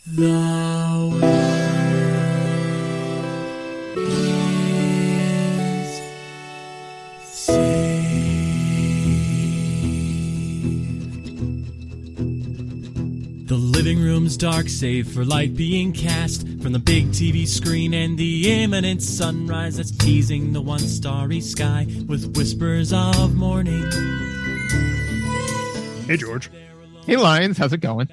The world is saved. The living room's dark, save for light being cast from the big TV screen and the imminent sunrise that's teasing the one starry sky with whispers of morning. Hey, George. Hey, Lions. How's it going?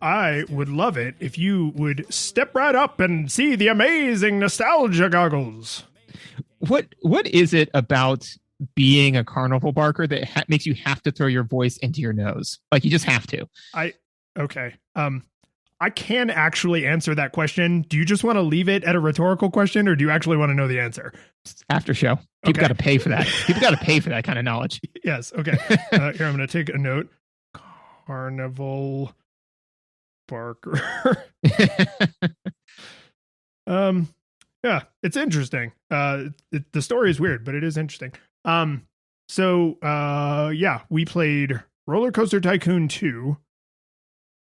I would love it if you would step right up and see the amazing nostalgia goggles. What is it about being a carnival barker that makes you have to throw your voice into your nose? Like, you just have to. Okay. I can actually answer that question. Do you just want to leave it at a rhetorical question, or do you actually want to know the answer? After show. People got to pay for that. People got to pay for that kind of knowledge. Yes. Okay. Here, I'm going to take a note. Carnival Barker. Yeah, it's interesting. The story is weird, but it is interesting. Yeah, we played RollerCoaster Tycoon 2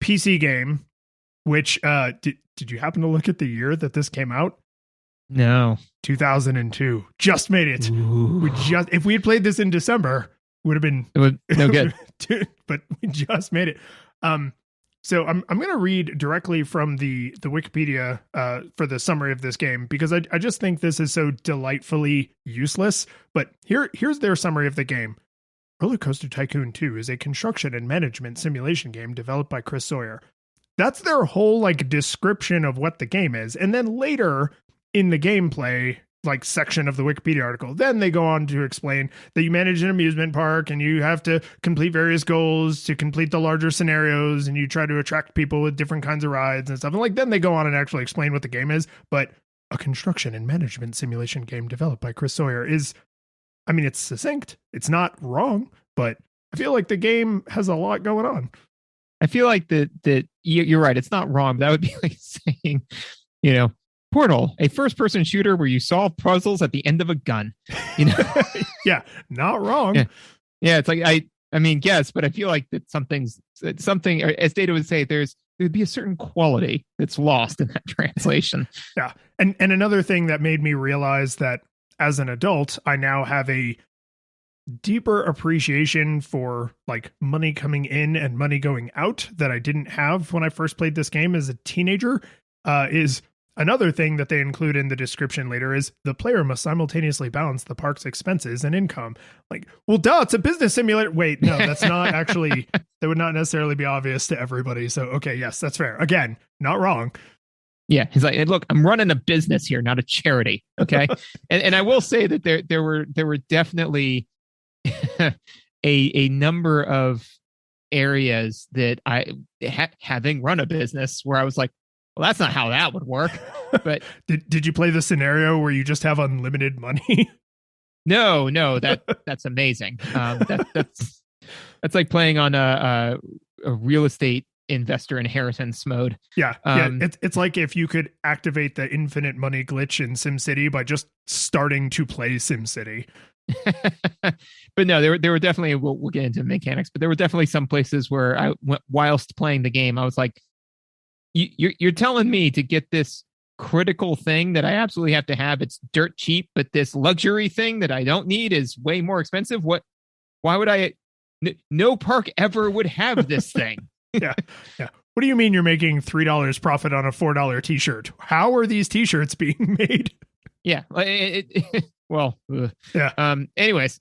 PC game, which did you happen to look at the year that this came out? No. 2002. Just made it. Ooh. If we had played this in December, would have been no good. But we just made it. So I'm going to read directly from the Wikipedia for the summary of this game, because I just think this is so delightfully useless. But here's their summary of the game. RollerCoaster Tycoon 2 is a construction and management simulation game developed by Chris Sawyer. That's their whole description of what the game is. And then later in the gameplay section of the Wikipedia article, then they go on to explain that you manage an amusement park and you have to complete various goals to complete the larger scenarios, and you try to attract people with different kinds of rides and stuff. And then they go on and actually explain what the game is. But a construction and management simulation game developed by Chris Sawyer is, it's succinct. It's not wrong, but I feel like the game has a lot going on. I feel like that you're right. It's not wrong. That would be like saying, Portal, a first-person shooter where you solve puzzles at the end of a gun. Yeah, not wrong. Yeah, it's like yes, but I feel like that something. As Data would say, there'd be a certain quality that's lost in that translation. Yeah, and another thing that made me realize that as an adult, I now have a deeper appreciation for money coming in and money going out that I didn't have when I first played this game as a teenager. Is another thing that they include in the description later is the player must simultaneously balance the park's expenses and income. It's a business simulator. Wait, no, that's not actually, that would not necessarily be obvious to everybody. So, okay, yes, that's fair. Again, not wrong. Yeah, he's like, hey, look, I'm running a business here, not a charity. Okay, and I will say that there were definitely a number of areas that having run a business where I was like, well, that's not how that would work. But did you play the scenario where you just have unlimited money? No, that's amazing. That's like playing on a real estate investor inheritance mode. Yeah. It's like if you could activate the infinite money glitch in SimCity by just starting to play SimCity. But no, there were definitely, we'll get into mechanics, but there were definitely some places where I went, whilst playing the game, I was like, you're telling me to get this critical thing that I absolutely have to have. It's dirt cheap, but this luxury thing that I don't need is way more expensive. Why would no park ever would have this thing. Yeah. What do you mean you're making $3 profit on a $4 t-shirt? How are these t-shirts being made? Yeah. Yeah. Anyways,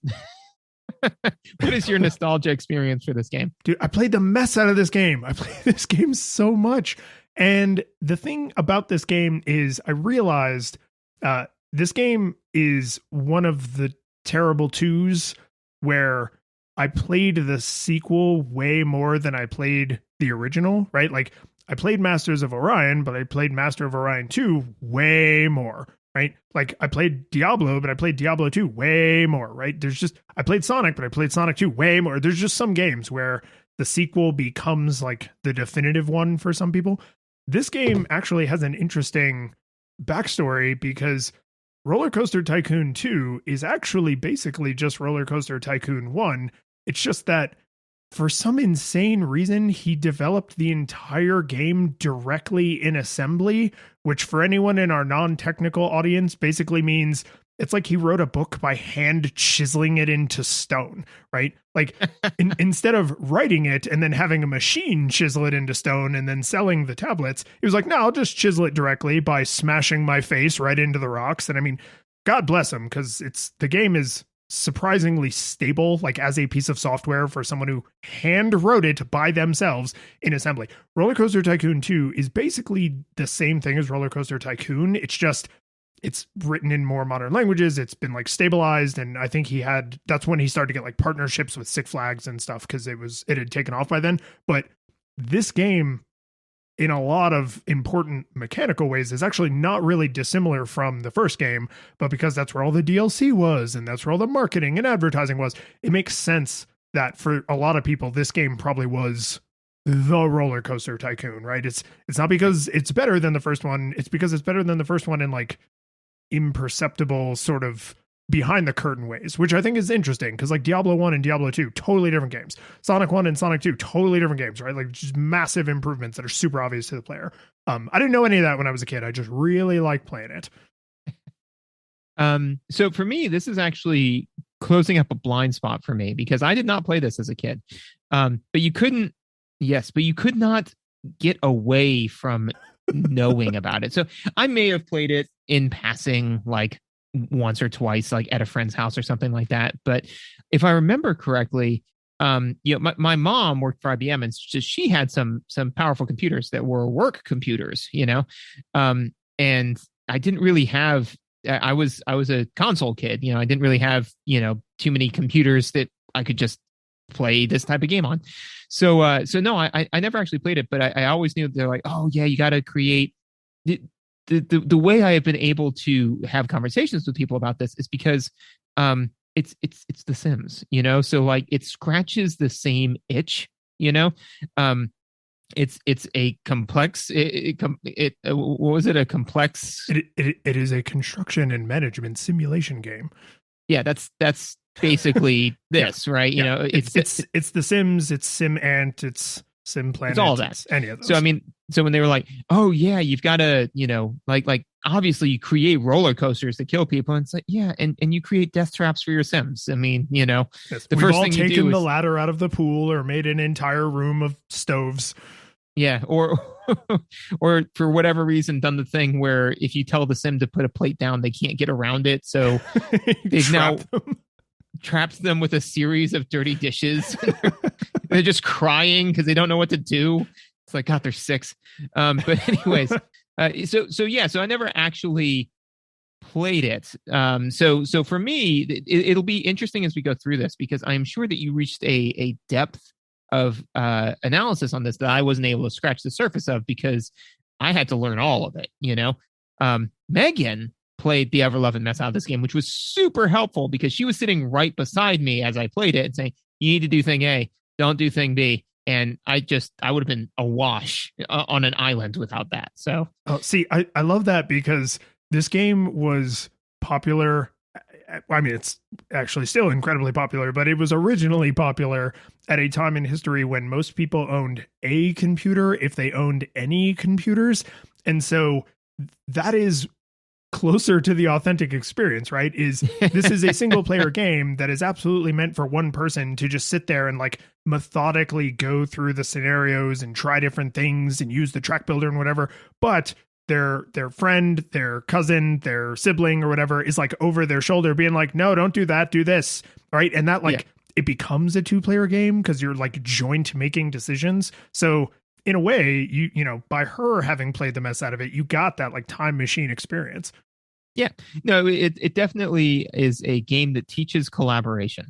what is your nostalgia experience for this game? Dude, I played the mess out of this game. I played this game so much. And the thing about this game is I realized this game is one of the terrible twos where I played the sequel way more than I played the original, right? I played Masters of Orion, but I played Master of Orion 2 way more, right? I played Diablo, but I played Diablo 2 way more, right? I played Sonic, but I played Sonic 2 way more. There's just some games where the sequel becomes the definitive one for some people. This game actually has an interesting backstory because RollerCoaster Tycoon 2 is actually basically just RollerCoaster Tycoon 1. It's just that for some insane reason, he developed the entire game directly in assembly, which for anyone in our non-technical audience basically means it's like he wrote a book by hand chiseling it into stone, right? Like instead of writing it and then having a machine chisel it into stone and then selling the tablets, he was like, no, I'll just chisel it directly by smashing my face right into the rocks. And I mean, God bless him, because the game is surprisingly stable, like as a piece of software for someone who hand wrote it by themselves in assembly. RollerCoaster Tycoon 2 is basically the same thing as RollerCoaster Tycoon. It's written in more modern languages. It's been like stabilized. And I think that's when he started to get like partnerships with Six Flags and stuff, because it had taken off by then. But this game, in a lot of important mechanical ways, is actually not really dissimilar from the first game, but because that's where all the DLC was and that's where all the marketing and advertising was, it makes sense that for a lot of people, this game probably was the RollerCoaster Tycoon, right? It's not because it's better than the first one. It's because it's better than the first one in like imperceptible sort of behind the curtain ways, which I think is interesting, because like Diablo 1 and Diablo 2, totally different games. Sonic 1 and Sonic 2, totally different games, right? Like just massive improvements that are super obvious to the player. I didn't know any of that when I was a kid. I just really liked playing it. So for me, this is actually closing up a blind spot for me, because I did not play this as a kid. But you could not get away from knowing about it. So I may have played it in passing, like once or twice, like at a friend's house or something like that. But if I remember correctly, my mom worked for IBM, and she had some powerful computers that were work computers, and I didn't really have. I was a console kid, I didn't really have too many computers that I could just play this type of game on. So no, I never actually played it, but I always knew they're like, oh yeah, you got to create the way I have been able to have conversations with people about this is because it's The Sims, so like it scratches the same itch, it's a complex what was it, a complex it is a construction and management simulation game. Yeah, that's basically this, right? It's The Sims, it's Sim Ant, it's Sim Planet, it's all that. Any of those. So I mean, when they were like, oh yeah, you've got to, like obviously you create roller coasters to kill people, and it's like, yeah, and you create death traps for your Sims. I mean, yes, the first thing you do, taken the ladder out of the pool or made an entire room of stoves. Yeah, or for whatever reason done the thing where if you tell the Sim to put a plate down, they can't get around it. So they've now trapped them with a series of dirty dishes. They're just crying because they don't know what to do. It's like, God, they're 6. But anyways, so I never actually played it. So for me, it'll be interesting as we go through this, because I'm sure that you reached a depth of analysis on this that I wasn't able to scratch the surface of, because I had to learn all of it. Megan played the ever-loving mess out of this game, which was super helpful, because she was sitting right beside me as I played it and saying, you need to do thing A, don't do thing B. And I would have been awash on an island without that. So, see, I love that, because this game was popular. I mean, it's actually still incredibly popular, but it was originally popular at a time in history when most people owned a computer, if they owned any computers. And so that is closer to the authentic experience, right? This is a single player game that is absolutely meant for one person to just sit there and like methodically go through the scenarios and try different things and use the track builder and whatever. But their friend, their cousin, their sibling or whatever is like over their shoulder being like, no, don't do that, do this, right? And that it becomes a 2-player game because you're like joint making decisions. So in a way, you by her having played the mess out of it, you got that like time machine experience. Yeah, no, it definitely is a game that teaches collaboration.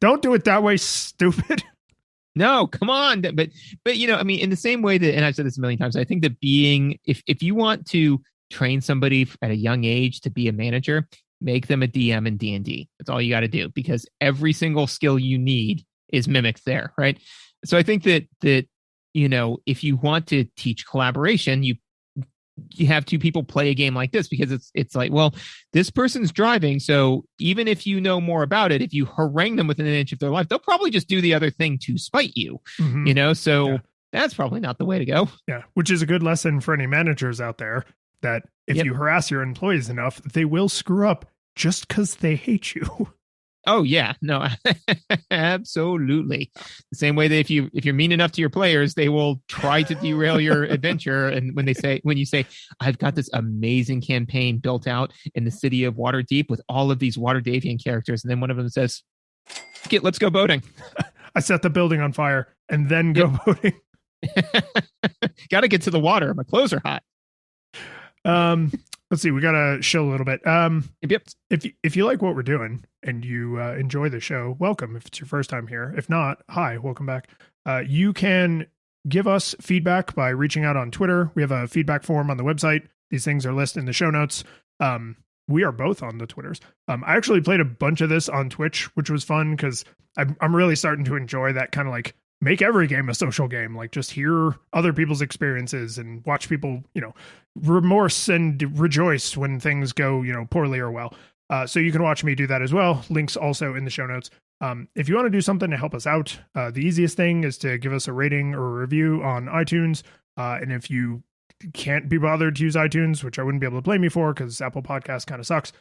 Don't do it that way, stupid. No, come on. But I mean, in the same way that, and I've said this a million times, I think that if you want to train somebody at a young age to be a manager, make them a DM in D&D. That's all you got to do, because every single skill you need is mimicked there, right? So I think that if you want to teach collaboration, you you have two people play a game like this, because it's like, well, this person's driving, so even if you know more about it, if you harangue them within an inch of their life, they'll probably just do the other thing to spite you. So that's probably not the way to go. Yeah, which is a good lesson for any managers out there, that if you harass your employees enough, they will screw up just because they hate you. Oh yeah, no, absolutely. The same way that if you're mean enough to your players, they will try to derail your adventure. And when you say, I've got this amazing campaign built out in the city of Waterdeep with all of these Waterdavian characters, and then one of them says, let's go boating. I set the building on fire and then go boating. Got to get to the water. My clothes are hot. Let's see. We got to show a little bit. Yep. If you like what we're doing and you enjoy the show, welcome. If it's your first time here, if not, hi, welcome back. You can give us feedback by reaching out on Twitter. We have a feedback form on the website. These things are listed in the show notes. We are both on the Twitters. I actually played a bunch of this on Twitch, which was fun because I'm really starting to enjoy that kind of like make every game a social game, like just hear other people's experiences and watch people, remorse and rejoice when things go, poorly or well. So you can watch me do that as well. Links also in the show notes. If you want to do something to help us out, the easiest thing is to give us a rating or a review on iTunes. And if you can't be bothered to use iTunes, which I wouldn't be able to blame you for because Apple Podcasts kind of sucks,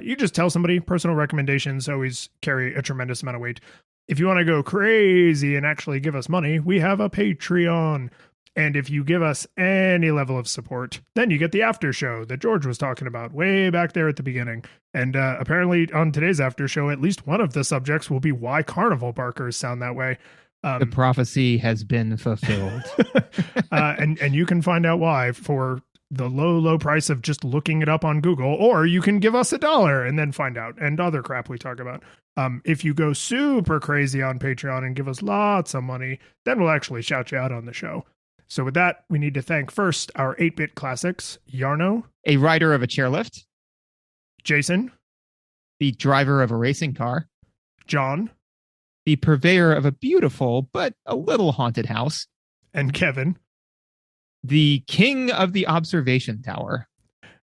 you just tell somebody. Personal recommendations always carry a tremendous amount of weight. If you want to go crazy and actually give us money, we have a Patreon. And if you give us any level of support, then you get the after show that George was talking about way back there at the beginning. And apparently on today's after show, at least one of the subjects will be why carnival barkers sound that way. The prophecy has been fulfilled. And you can find out why for the low price of just looking it up on Google, or you can give us $1 and then find out, and other crap we talk about. If you go super crazy on Patreon and give us lots of money, then we'll actually shout you out on the show. So with that, we need to thank first our 8-bit classics, Yarno, a rider of a chairlift, Jason, the driver of a racing car, John, the purveyor of a beautiful but a little haunted house, and Kevin, the king of the observation tower,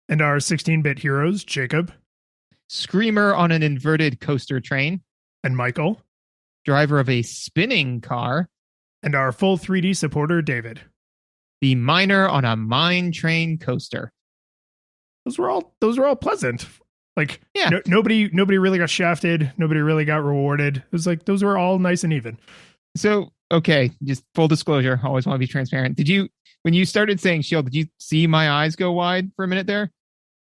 and our 16-bit heroes, Jacob, screamer on an inverted coaster train, and Michael, driver of a spinning car, and our full 3D supporter, David, the miner on a mine train coaster. Those were all pleasant. Like, yeah. Nobody really got shafted. Nobody really got rewarded. It was like, those were all nice and even. So, okay, just full disclosure. Always want to be transparent. When you started saying shield, did you see my eyes go wide for a minute there?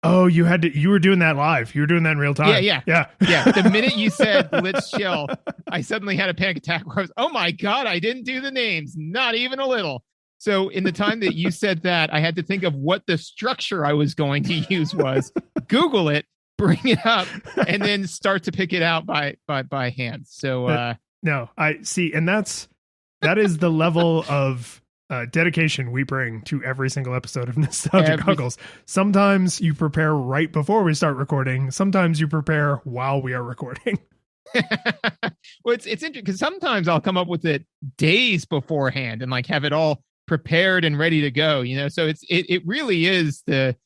Oh, you were doing that live. You were doing that in real time. Yeah. The minute you said let's chill, I suddenly had a panic attack where I was, oh my God, I didn't do the names. Not even a little. So in the time that you said that, I had to think of what the structure I was going to use was. Google it, bring it up, and then start to pick it out by hand. So no, I see. And that is the level of dedication we bring to every single episode of Nostalgia Goggles. Sometimes you prepare right before we start recording. Sometimes you prepare while we are recording. Well, it's interesting because sometimes I'll come up with it days beforehand and like have it all prepared and ready to go. So it really is a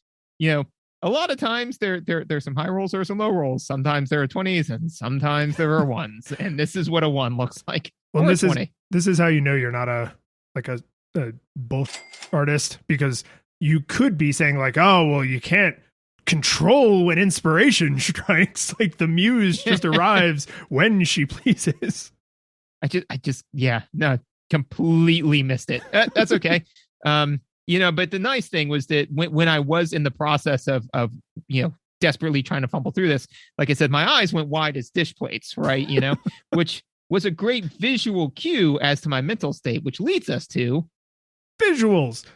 lot of times there's some high rolls or some low rolls. Sometimes there are 20s and sometimes there are ones. And this is what a 1 looks like. Well, this is how you know you're not a both artist, because you could be saying like, oh, well, you can't control when inspiration strikes. Like the muse just arrives when she pleases. I just completely missed it. That's okay. But the nice thing was that when I was in the process of desperately trying to fumble through this, like I said, my eyes went wide as dish plates, right? Which was a great visual cue as to my mental state, which leads us to visuals.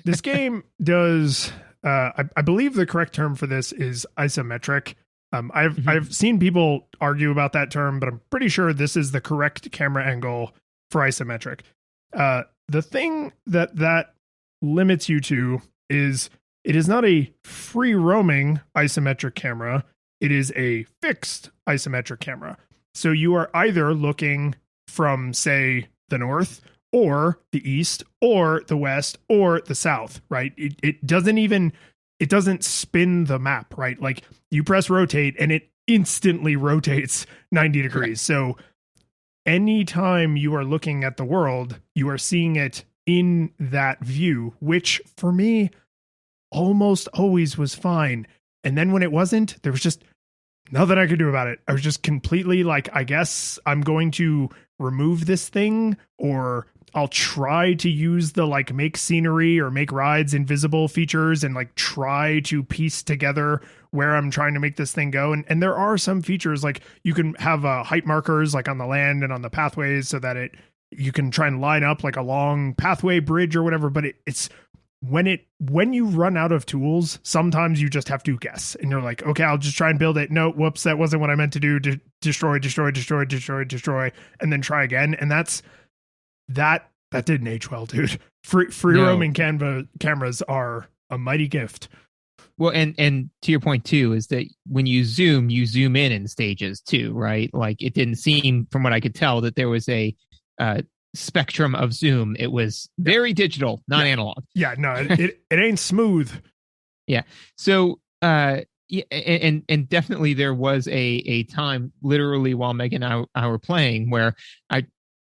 This game does, I believe the correct term for this is isometric. I've seen people argue about that term, but I'm pretty sure this is the correct camera angle for isometric. The thing that limits you to is it is not a free roaming isometric camera. It is a fixed isometric camera. So you are either looking from, say, the north, or the east or the west or the south, right? It doesn't spin the map, right? Like you press rotate and it instantly rotates 90 degrees. Correct. So anytime you are looking at the world, you are seeing it in that view, which for me almost always was fine. And then when it wasn't, there was just nothing I could do about it. I was just completely like, I guess I'm going to remove this thing, or I'll try to use the like make scenery or make rides invisible features and like try to piece together where I'm trying to make this thing go. And there are some features like you can have height markers like on the land and on the pathways so that you can try and line up like a long pathway bridge or whatever. But it's when you run out of tools, sometimes you just have to guess and you're like, okay, I'll just try and build it. No, whoops, that wasn't what I meant to do. Destroy, and then try again. And that didn't age well, dude. Free roaming cameras are a mighty gift. Well, and to your point too, is that when you zoom in stages too, right? Like it didn't seem, from what I could tell, that there was a spectrum of zoom. It was very digital, not analog. Yeah, no, it ain't smooth. Yeah. So yeah, and definitely there was a time, literally while Megan and I were playing, where I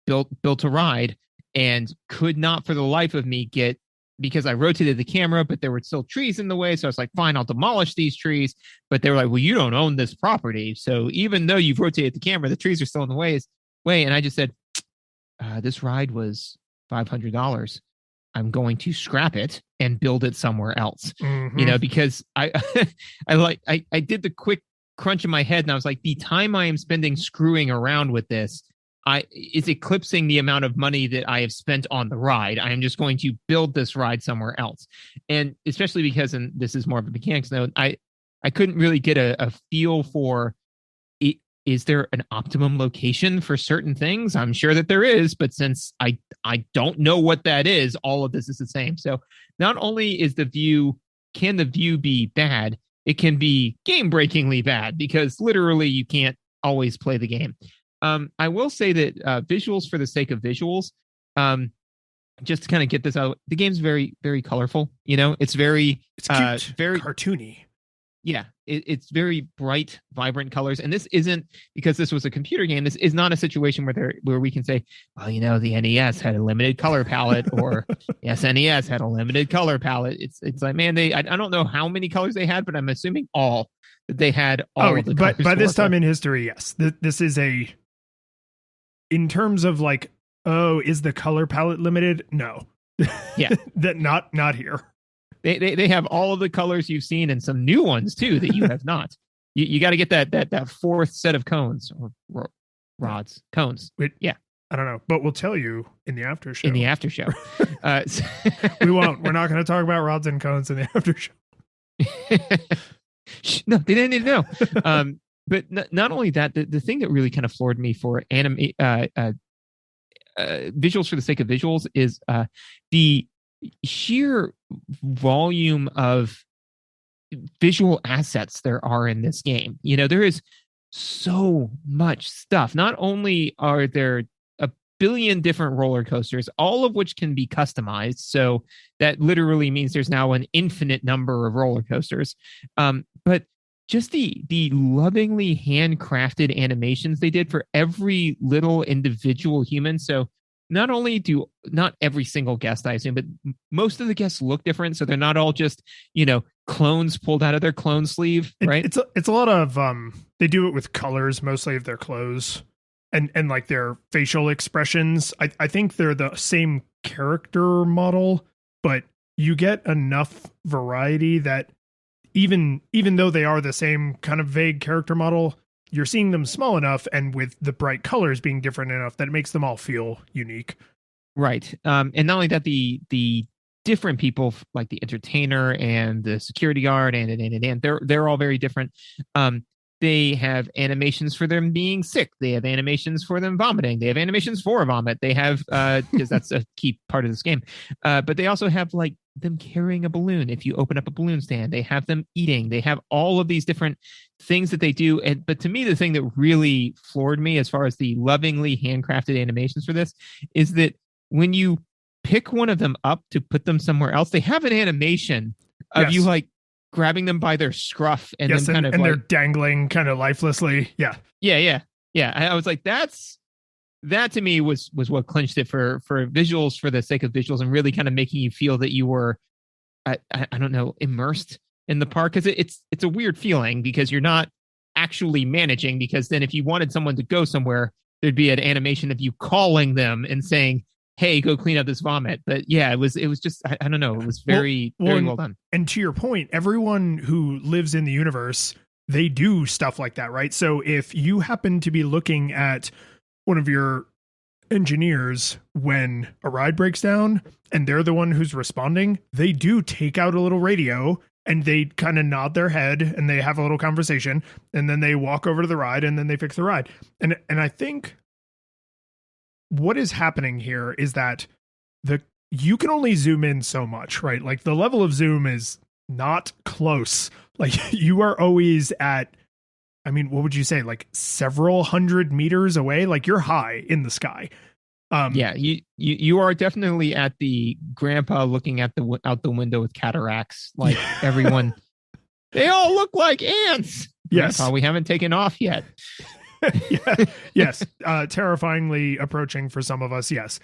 built a ride and could not for the life of me get, because I rotated the camera, but there were still trees in the way. So I was like, fine, I'll demolish these trees. But they were like, well, you don't own this property. So even though you've rotated the camera, the trees are still in the way. And I just said, this ride was $500. I'm going to scrap it and build it somewhere else. Mm-hmm. Because I did the quick crunch in my head and I was like, the time I am spending screwing around with this is eclipsing the amount of money that I have spent on the ride. I am just going to build this ride somewhere else. And especially because, and this is more of a mechanics note, I couldn't really get a feel for it. Is there an optimum location for certain things? I'm sure that there is, but since I don't know what that is, all of this is the same. So not only can the view be bad, it can be game-breakingly bad because literally you can't always play the game. I will say that visuals for the sake of visuals, just to kind of get this out, the game's very, very colorful. It's very very cartoony. Yeah, it's very bright, vibrant colors. And this isn't, because this was a computer game, this is not a situation where we can say, well, the NES had a limited color palette or SNES had a limited color palette. It's like, man, I don't know how many colors they had, but I'm assuming all that they had all of the colors. But by this time in history, yes. This is in terms of like, oh, is the color palette limited? No. Yeah. That not here. They have all of the colors you've seen and some new ones too that you have not. You got to get that fourth set of cones or rods, cones. Yeah, I don't know, but we'll tell you in the after show. We won't. We're not going to talk about rods and cones in the after show. No, they didn't need to know. But not only that, the thing that really kind of floored me for visuals for the sake of visuals is the sheer volume of visual assets there are in this game. There is so much stuff. Not only are there a billion different roller coasters, all of which can be customized. So that literally means there's now an infinite number of roller coasters. But just the lovingly handcrafted animations they did for every little individual human. So not only do not every single guest, I assume, but most of the guests look different. So they're not all just, clones pulled out of their clone sleeve, right? It's a lot of, they do it with colors, mostly of their clothes and like their facial expressions. I think they're the same character model, but you get enough variety that even though they are the same kind of vague character model, you're seeing them small enough and with the bright colors being different enough that it makes them all feel unique. Right. And not only that, the different people like the entertainer and the security guard and they're all very different. They have animations for them being sick. They have animations for them vomiting. They have animations for vomit. They have, because that's a key part of this game. But they also have like them carrying a balloon. If you open up a balloon stand, they have them eating. They have all of these different things that they do. But to me, the thing that really floored me as far as the lovingly handcrafted animations for this is that when you pick one of them up to put them somewhere else, they have an animation of you like grabbing them by their scruff and then kind of and like, they're dangling kind of lifelessly. Yeah. I was like, that to me was what clinched it for visuals, for the sake of visuals, and really kind of making you feel that you were, I don't know, immersed in the park. Because it's a weird feeling because you're not actually managing. Because then if you wanted someone to go somewhere, there'd be an animation of you calling them and saying, "Hey, go clean up this vomit." But yeah, it was just I don't know. It was very well done. And to your point, everyone who lives in the universe, they do stuff like that, right? So if you happen to be looking at one of your engineers when a ride breaks down and they're the one who's responding, they do take out a little radio and they kind of nod their head and they have a little conversation and then they walk over to the ride and then they fix the ride. And I think what is happening here is that you can only zoom in so much, right? Like the level of zoom is not close. Like you are always at, I mean, what would you say? Like several hundred meters away? Like you're high in the sky. Yeah, you are definitely at the grandpa looking at out the window with cataracts. Like everyone, they all look like ants. Yes, Grandpa, we haven't taken off yet. Yes. Terrifyingly approaching for some of us. Yes.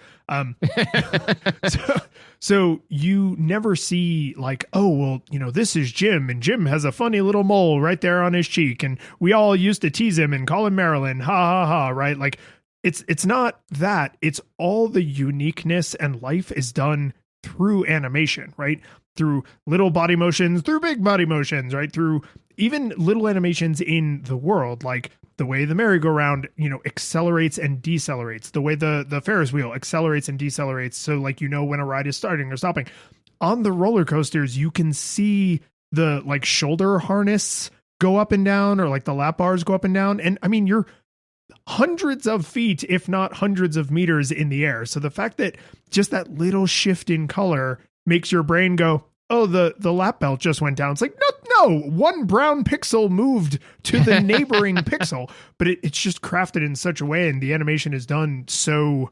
So you never see like, oh, well, this is Jim and Jim has a funny little mole right there on his cheek. And we all used to tease him and call him Marilyn. Ha ha ha. Right. Like it's not that. It's all the uniqueness, and life is done through animation, right? Through little body motions, through big body motions, right? Through even little animations in the world, like the way the merry-go-round, accelerates and decelerates, the way the Ferris wheel accelerates and decelerates. So like, when a ride is starting or stopping. On the roller coasters, you can see the like shoulder harness go up and down, or like the lap bars go up and down. And I mean, you're hundreds of feet, if not hundreds of meters in the air. So the fact that just that little shift in color makes your brain go, oh, the lap belt just went down. It's like, no, one brown pixel moved to the neighboring pixel, but it's just crafted in such a way, and the animation is done so,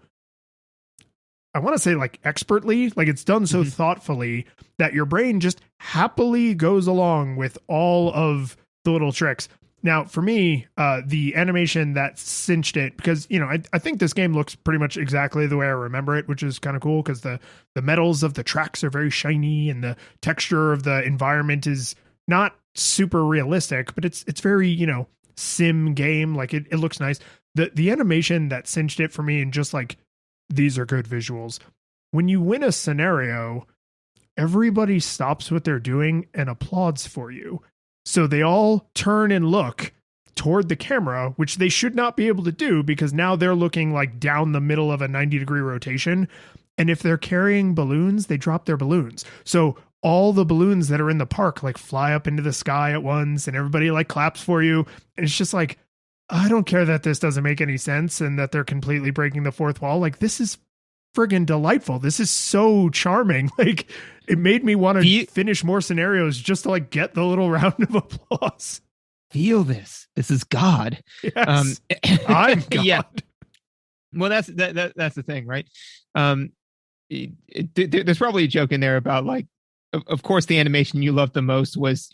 I want to say like expertly, like it's done so thoughtfully that your brain just happily goes along with all of the little tricks. Now, for me, the animation that cinched it, because, I think this game looks pretty much exactly the way I remember it, which is kind of cool because the metals of the tracks are very shiny and the texture of the environment is not super realistic, but it's very, sim game. Like it looks nice. The animation that cinched it for me, and just like, these are good visuals. When you win a scenario, everybody stops what they're doing and applauds for you. So they all turn and look toward the camera, which they should not be able to do because now they're looking like down the middle of a 90-degree rotation. And if they're carrying balloons, they drop their balloons. So all the balloons that are in the park like fly up into the sky at once, and everybody like claps for you. And it's just like, I don't care that this doesn't make any sense and that they're completely breaking the fourth wall. Like, this is friggin' delightful. This is so charming. Like, it made me want to finish more scenarios just to like get the little round of applause. Feel this. This is God. Yes. I'm God. Yeah. Well, that's the thing, right? There's probably a joke in there about like, of course, the animation you loved the most was,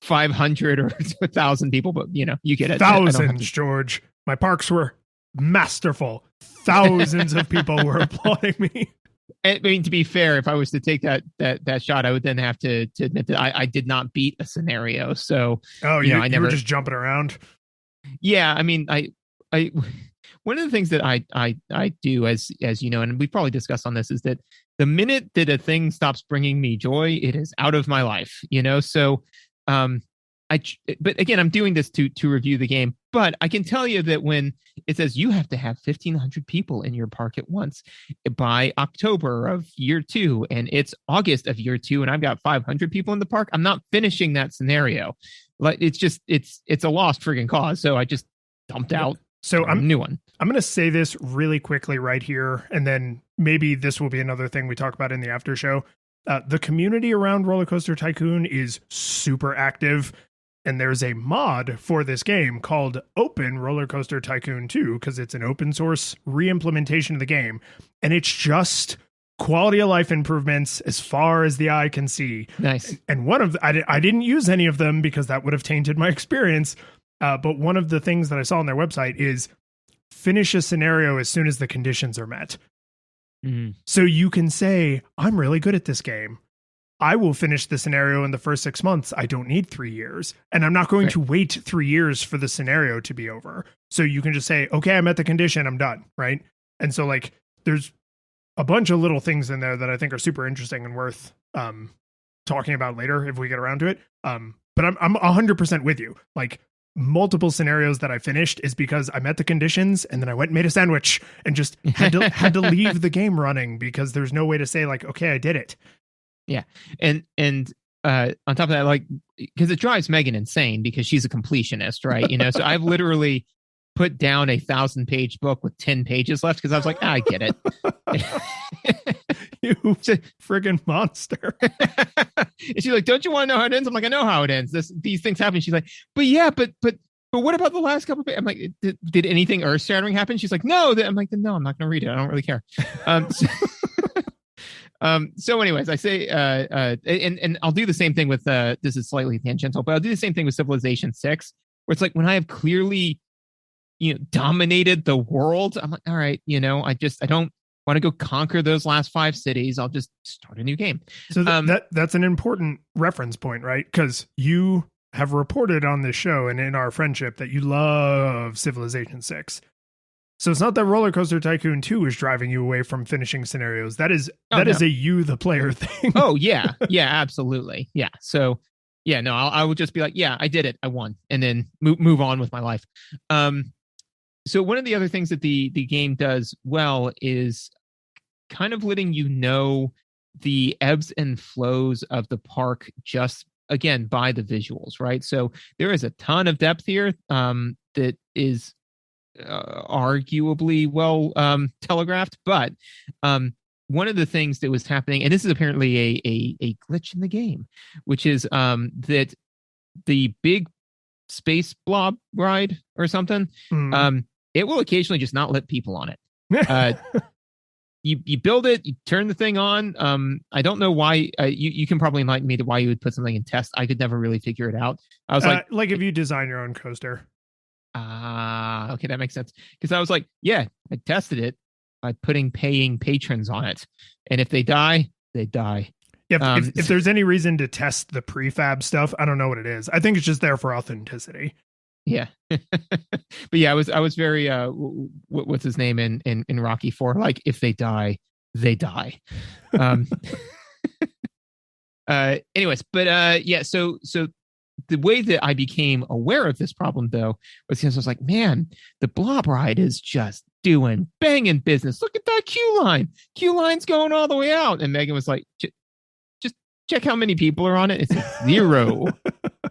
500 or 1,000 people, but you get it. Thousands, George. My parks were masterful. Thousands of people were applauding me. I mean, to be fair, if I was to take that shot, I would then have to admit that I did not beat a scenario. So, you were just jumping around. Yeah, I mean, I one of the things that I do, as you know, and we've probably discussed on this, is that the minute that a thing stops bringing me joy, it is out of my life. So, but again, I'm doing this to review the game. But I can tell you that when it says you have to have 1,500 people in your park at once by October of year 2, and it's August of year 2, and I've got 500 people in the park, I'm not finishing that scenario. Like, it's a lost friggin' cause. So I just dumped out a new one. I'm going to say this really quickly right here, and then maybe this will be another thing we talk about in the after show. The community around RollerCoaster Tycoon is super active. And there's a mod for this game called Open RollerCoaster Tycoon 2 because it's an open source re-implementation of the game. And it's just quality of life improvements as far as the eye can see. Nice. And one of I didn't use any of them because that would have tainted my experience. But one of the things that I saw on their website is finish a scenario as soon as the conditions are met. Mm-hmm. So you can say, I'm really good at this game. I will finish the scenario in the first 6 months. I don't need 3 years. And I'm not going to wait 3 years for the scenario to be over. So you can just say, okay, I met the condition. I'm done. Right. And so like, there's a bunch of little things in there that I think are super interesting and worth talking about later if we get around to it. But I'm 100% with you. Like, multiple scenarios that I finished is because I met the conditions and then I went and made a sandwich and just had to leave the game running because there's no way to say like, okay, I did it. Yeah. And on top of that, like, because it drives Megan insane because she's a completionist, right? You know, so I've literally put down a 1,000-page book with 10 pages left because I was like, I get it. You friggin' monster. And she's like, don't you want to know how it ends? I'm like, I know how it ends. These things happen. She's like, but yeah, but what about the last couple of pages? I'm like, did anything earth shattering happen? She's like, no. I'm like, no, I'm not going to read it. I don't really care. So anyways, I say, and I'll do the same thing with, this is slightly tangential, but I'll do the same thing with Civilization 6, where it's like when I have clearly, dominated the world, I'm like, all right, I don't want to go conquer those last 5 cities. I'll just start a new game. So that's an important reference point, right? Because you have reported on this show and in our friendship that you love Civilization 6. So it's not that RollerCoaster Tycoon 2 is driving you away from finishing scenarios. That is a you, the player thing. Oh, yeah. Yeah, absolutely. Yeah. So, yeah, no, I would just be like, yeah, I did it. I won. And then move on with my life. So one of the other things that the game does well is kind of letting you know the ebbs and flows of the park just, again, by the visuals, right? So there is a ton of depth here that is arguably well telegraphed, but one of the things that was happening, and this is apparently a glitch in the game, which is that the big space blob ride or something, it will occasionally just not let people on it. You build it, you turn the thing on. I don't know why. You can probably enlighten me to why you would put something in test. I could never really figure it out. I was like if you design your own coaster. Okay, that makes sense. Because I was like, yeah, I tested it by putting paying patrons on it, and if they die, they die. Yeah, if there's any reason to test the prefab stuff, I don't know what it is. I think it's just there for authenticity. Yeah, but yeah, I was very what's his name in Rocky IV? Like, if they die, they die. Anyways, but yeah, so the way that I became aware of this problem, though, was because I was like, man, the blob ride is just doing banging business. Look at that queue line. Queue line's going all the way out. And Megan was like, just check how many people are on it. It's 0.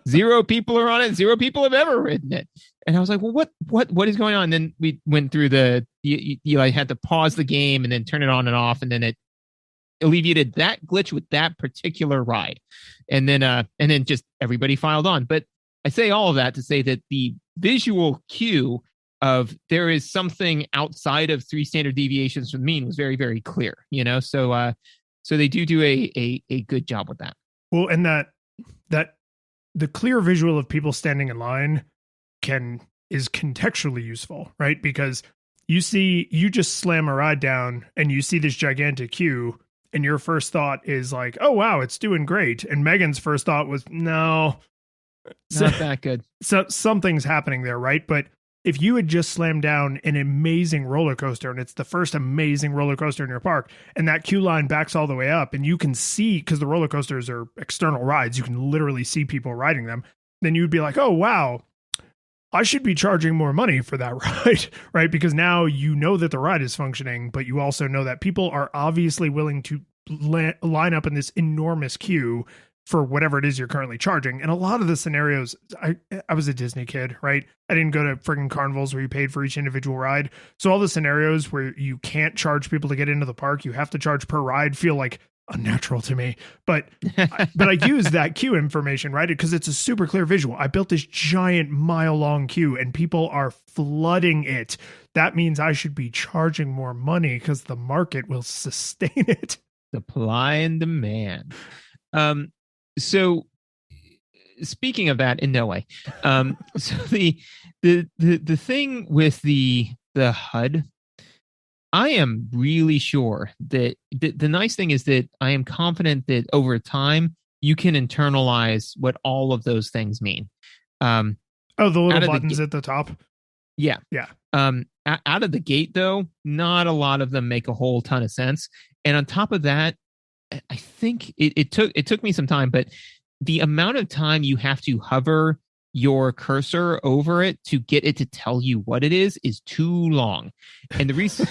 0 people are on it. 0 people have ever ridden it. And I was like, well, what is going on? And then we went through I had to pause the game and then turn it on and off. And then it alleviated that glitch with that particular ride. And then just everybody filed on. But I say all of that to say that the visual cue of there is something outside of 3 standard deviations from the mean was very, very clear, so they do a good job with that. Well, and that the clear visual of people standing in line is contextually useful, right? Because you just slam a ride down and you see this gigantic queue, and your first thought is like, oh, wow, it's doing great. And Megan's first thought was, no. Not that good. So something's happening there, right? But if you had just slammed down an amazing roller coaster, and it's the first amazing roller coaster in your park, and that queue line backs all the way up, and you can see, because the roller coasters are external rides, you can literally see people riding them, then you'd be like, oh, wow, I should be charging more money for that ride, right? Because now you know that the ride is functioning, but you also know that people are obviously willing to line up in this enormous queue for whatever it is you're currently charging. And a lot of the scenarios, I was a Disney kid, right? I didn't go to friggin' carnivals where you paid for each individual ride. So all the scenarios where you can't charge people to get into the park, you have to charge per ride, feel like unnatural to me. But I use that queue information, right? Because it's a super clear visual. I built this giant mile-long queue and people are flooding it. That means I should be charging more money because the market will sustain it. Supply and demand. So speaking of that, in no way. So the thing with the HUD, I am really sure that the nice thing is that I am confident that over time you can internalize what all of those things mean. The little buttons at the top. Yeah. Yeah. Out of the gate, though, not a lot of them make a whole ton of sense. And on top of that, I think it took me some time, but the amount of time you have to hover your cursor over it to get it to tell you what it is too long. And the reason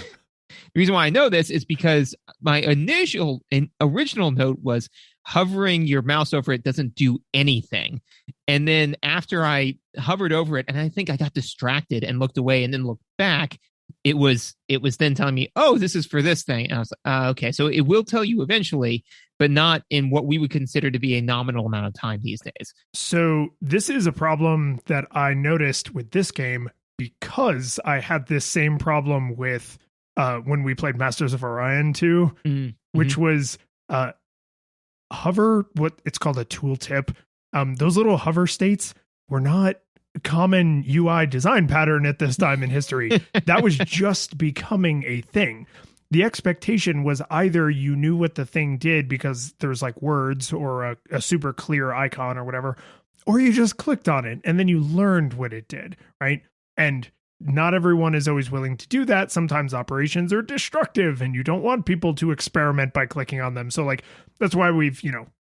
why I know this is because my original note was hovering your mouse over it doesn't do anything. And then after I hovered over it, and I think I got distracted and looked away and then looked back, it was then telling me, oh, this is for this thing. And I was like, okay, so it will tell you eventually, but not in what we would consider to be a nominal amount of time these days. So this is a problem that I noticed with this game because I had this same problem with when we played Masters of Orion 2, which was hover, what it's called a tooltip. Those little hover states were not a common UI design pattern at this time in history. That was just becoming a thing. The expectation was either you knew what the thing did because there's like words or a super clear icon or whatever, or you just clicked on it and then you learned what it did, right? And not everyone is always willing to do that. Sometimes operations are destructive and you don't want people to experiment by clicking on them. So like, that's why we've,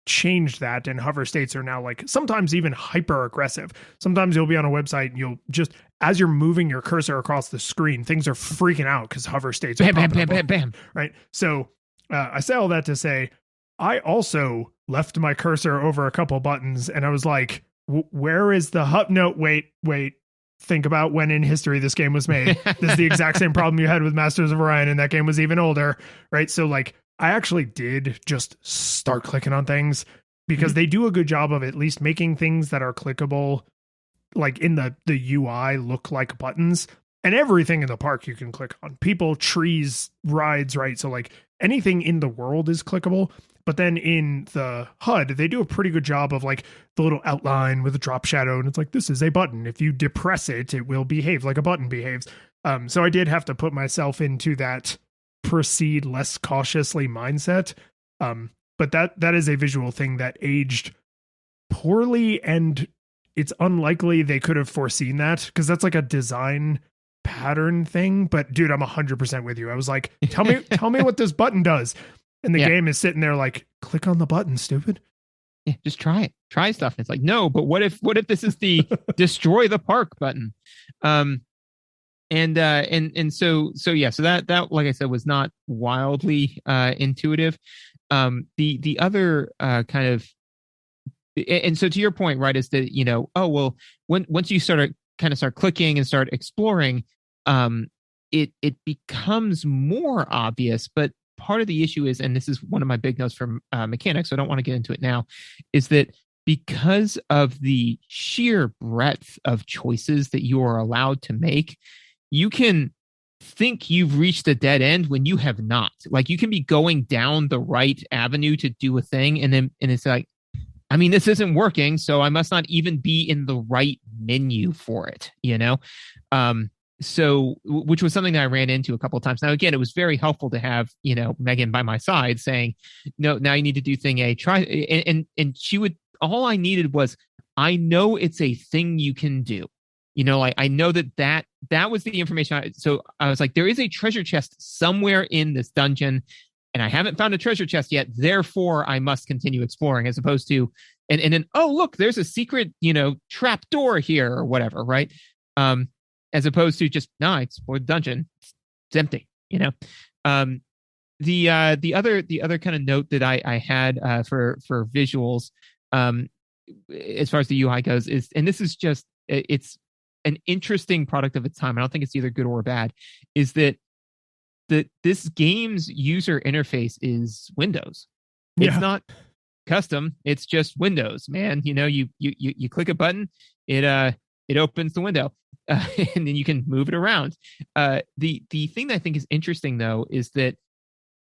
changed that, and hover states are now like sometimes even hyper aggressive. Sometimes you'll be on a website and you'll just, as you're moving your cursor across the screen, things are freaking out because hover states are bam. Right. So I say all that to say, I also left my cursor over a couple buttons and I was like, where is the hub? No, wait. Think about when in history this game was made. This is the exact same problem you had with Masters of Orion, and that game was even older, right? So like, I actually did just start clicking on things because they do a good job of at least making things that are clickable, like in the UI, look like buttons. And everything in the park you can click on. People, trees, rides, right? So like anything in the world is clickable. But then in the HUD, they do a pretty good job of like the little outline with a drop shadow. And it's like, this is a button. If you depress it, it will behave like a button behaves. So I did have to put myself into that proceed less cautiously mindset. But that is a visual thing that aged poorly, and it's unlikely they could have foreseen that because that's like a design pattern thing. But dude, I'm 100% with you. I was like, tell me what this button does. And the game is sitting there like, click on the button, stupid. Yeah, just try it. Try stuff. And it's like, no, but what if this is the destroy the park button? So that like I said was not wildly intuitive. The other kind of, and so to your point, right, is that once you start clicking and start exploring, it becomes more obvious. But part of the issue is, and this is one of my big notes from mechanics, so I don't want to get into it now, is that because of the sheer breadth of choices that you are allowed to make, you can think you've reached a dead end when you have not. Like, you can be going down the right avenue to do a thing, and it's like, I mean, this isn't working, so I must not even be in the right menu for it, So, which was something that I ran into a couple of times. Now, again, it was very helpful to have, Megan by my side saying, no, now you need to do thing A, try. And she would, all I needed was, I know it's a thing you can do. I know that was the information. So I was like, there is a treasure chest somewhere in this dungeon, and I haven't found a treasure chest yet. Therefore, I must continue exploring, as opposed to, and then, oh, look, there's a secret, trap door here or whatever. Right. As opposed to just, no, I explored the dungeon. It's empty, The other kind of note that I had for visuals, as far as the UI goes, is, and this is just, it's an interesting product of its time. I don't think it's either good or bad, is that this game's user interface is Windows. It's Yeah. not custom. It's just Windows, man. You click a button, it opens the window, and then you can move it around. The thing that I think is interesting though is that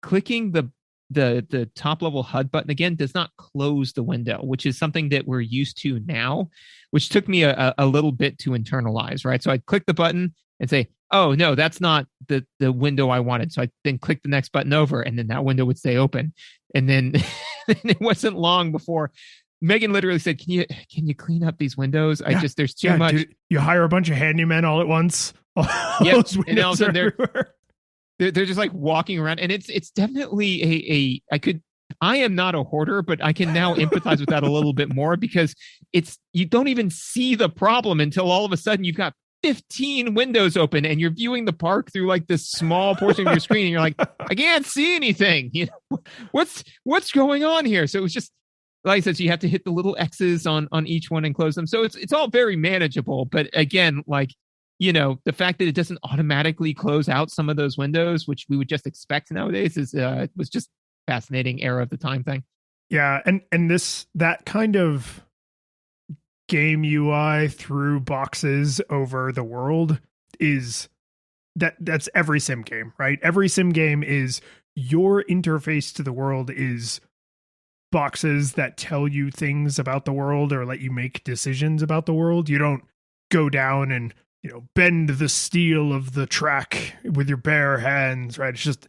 clicking the top level HUD button again does not close the window, which is something that we're used to now, which took me a little bit to internalize, right? So I'd click the button and say, oh no, that's not the window I wanted. So I then click the next button over, and then that window would stay open. And then it wasn't long before Megan literally said, can you clean up these windows? There's too much. Dude, you hire a bunch of handymen all at once. All Yep. those And all of windows a are sudden everywhere. they're just like walking around, and it's definitely I am not a hoarder, but I can now empathize with that a little bit more, because you don't even see the problem until all of a sudden you've got 15 windows open and you're viewing the park through like this small portion of your screen, and you're like, I can't see anything. What's going on here? So it was just, like I said, so you have to hit the little X's on each one and close them. So it's all very manageable. But again, like, the fact that it doesn't automatically close out some of those windows, which we would just expect nowadays, was just fascinating era of the time thing. Yeah, and that kind of game UI through boxes over the world is that's every sim game, right? Every sim game is your interface to the world is boxes that tell you things about the world or let you make decisions about the world. You don't go down and bend the steel of the track with your bare hands, right? It's just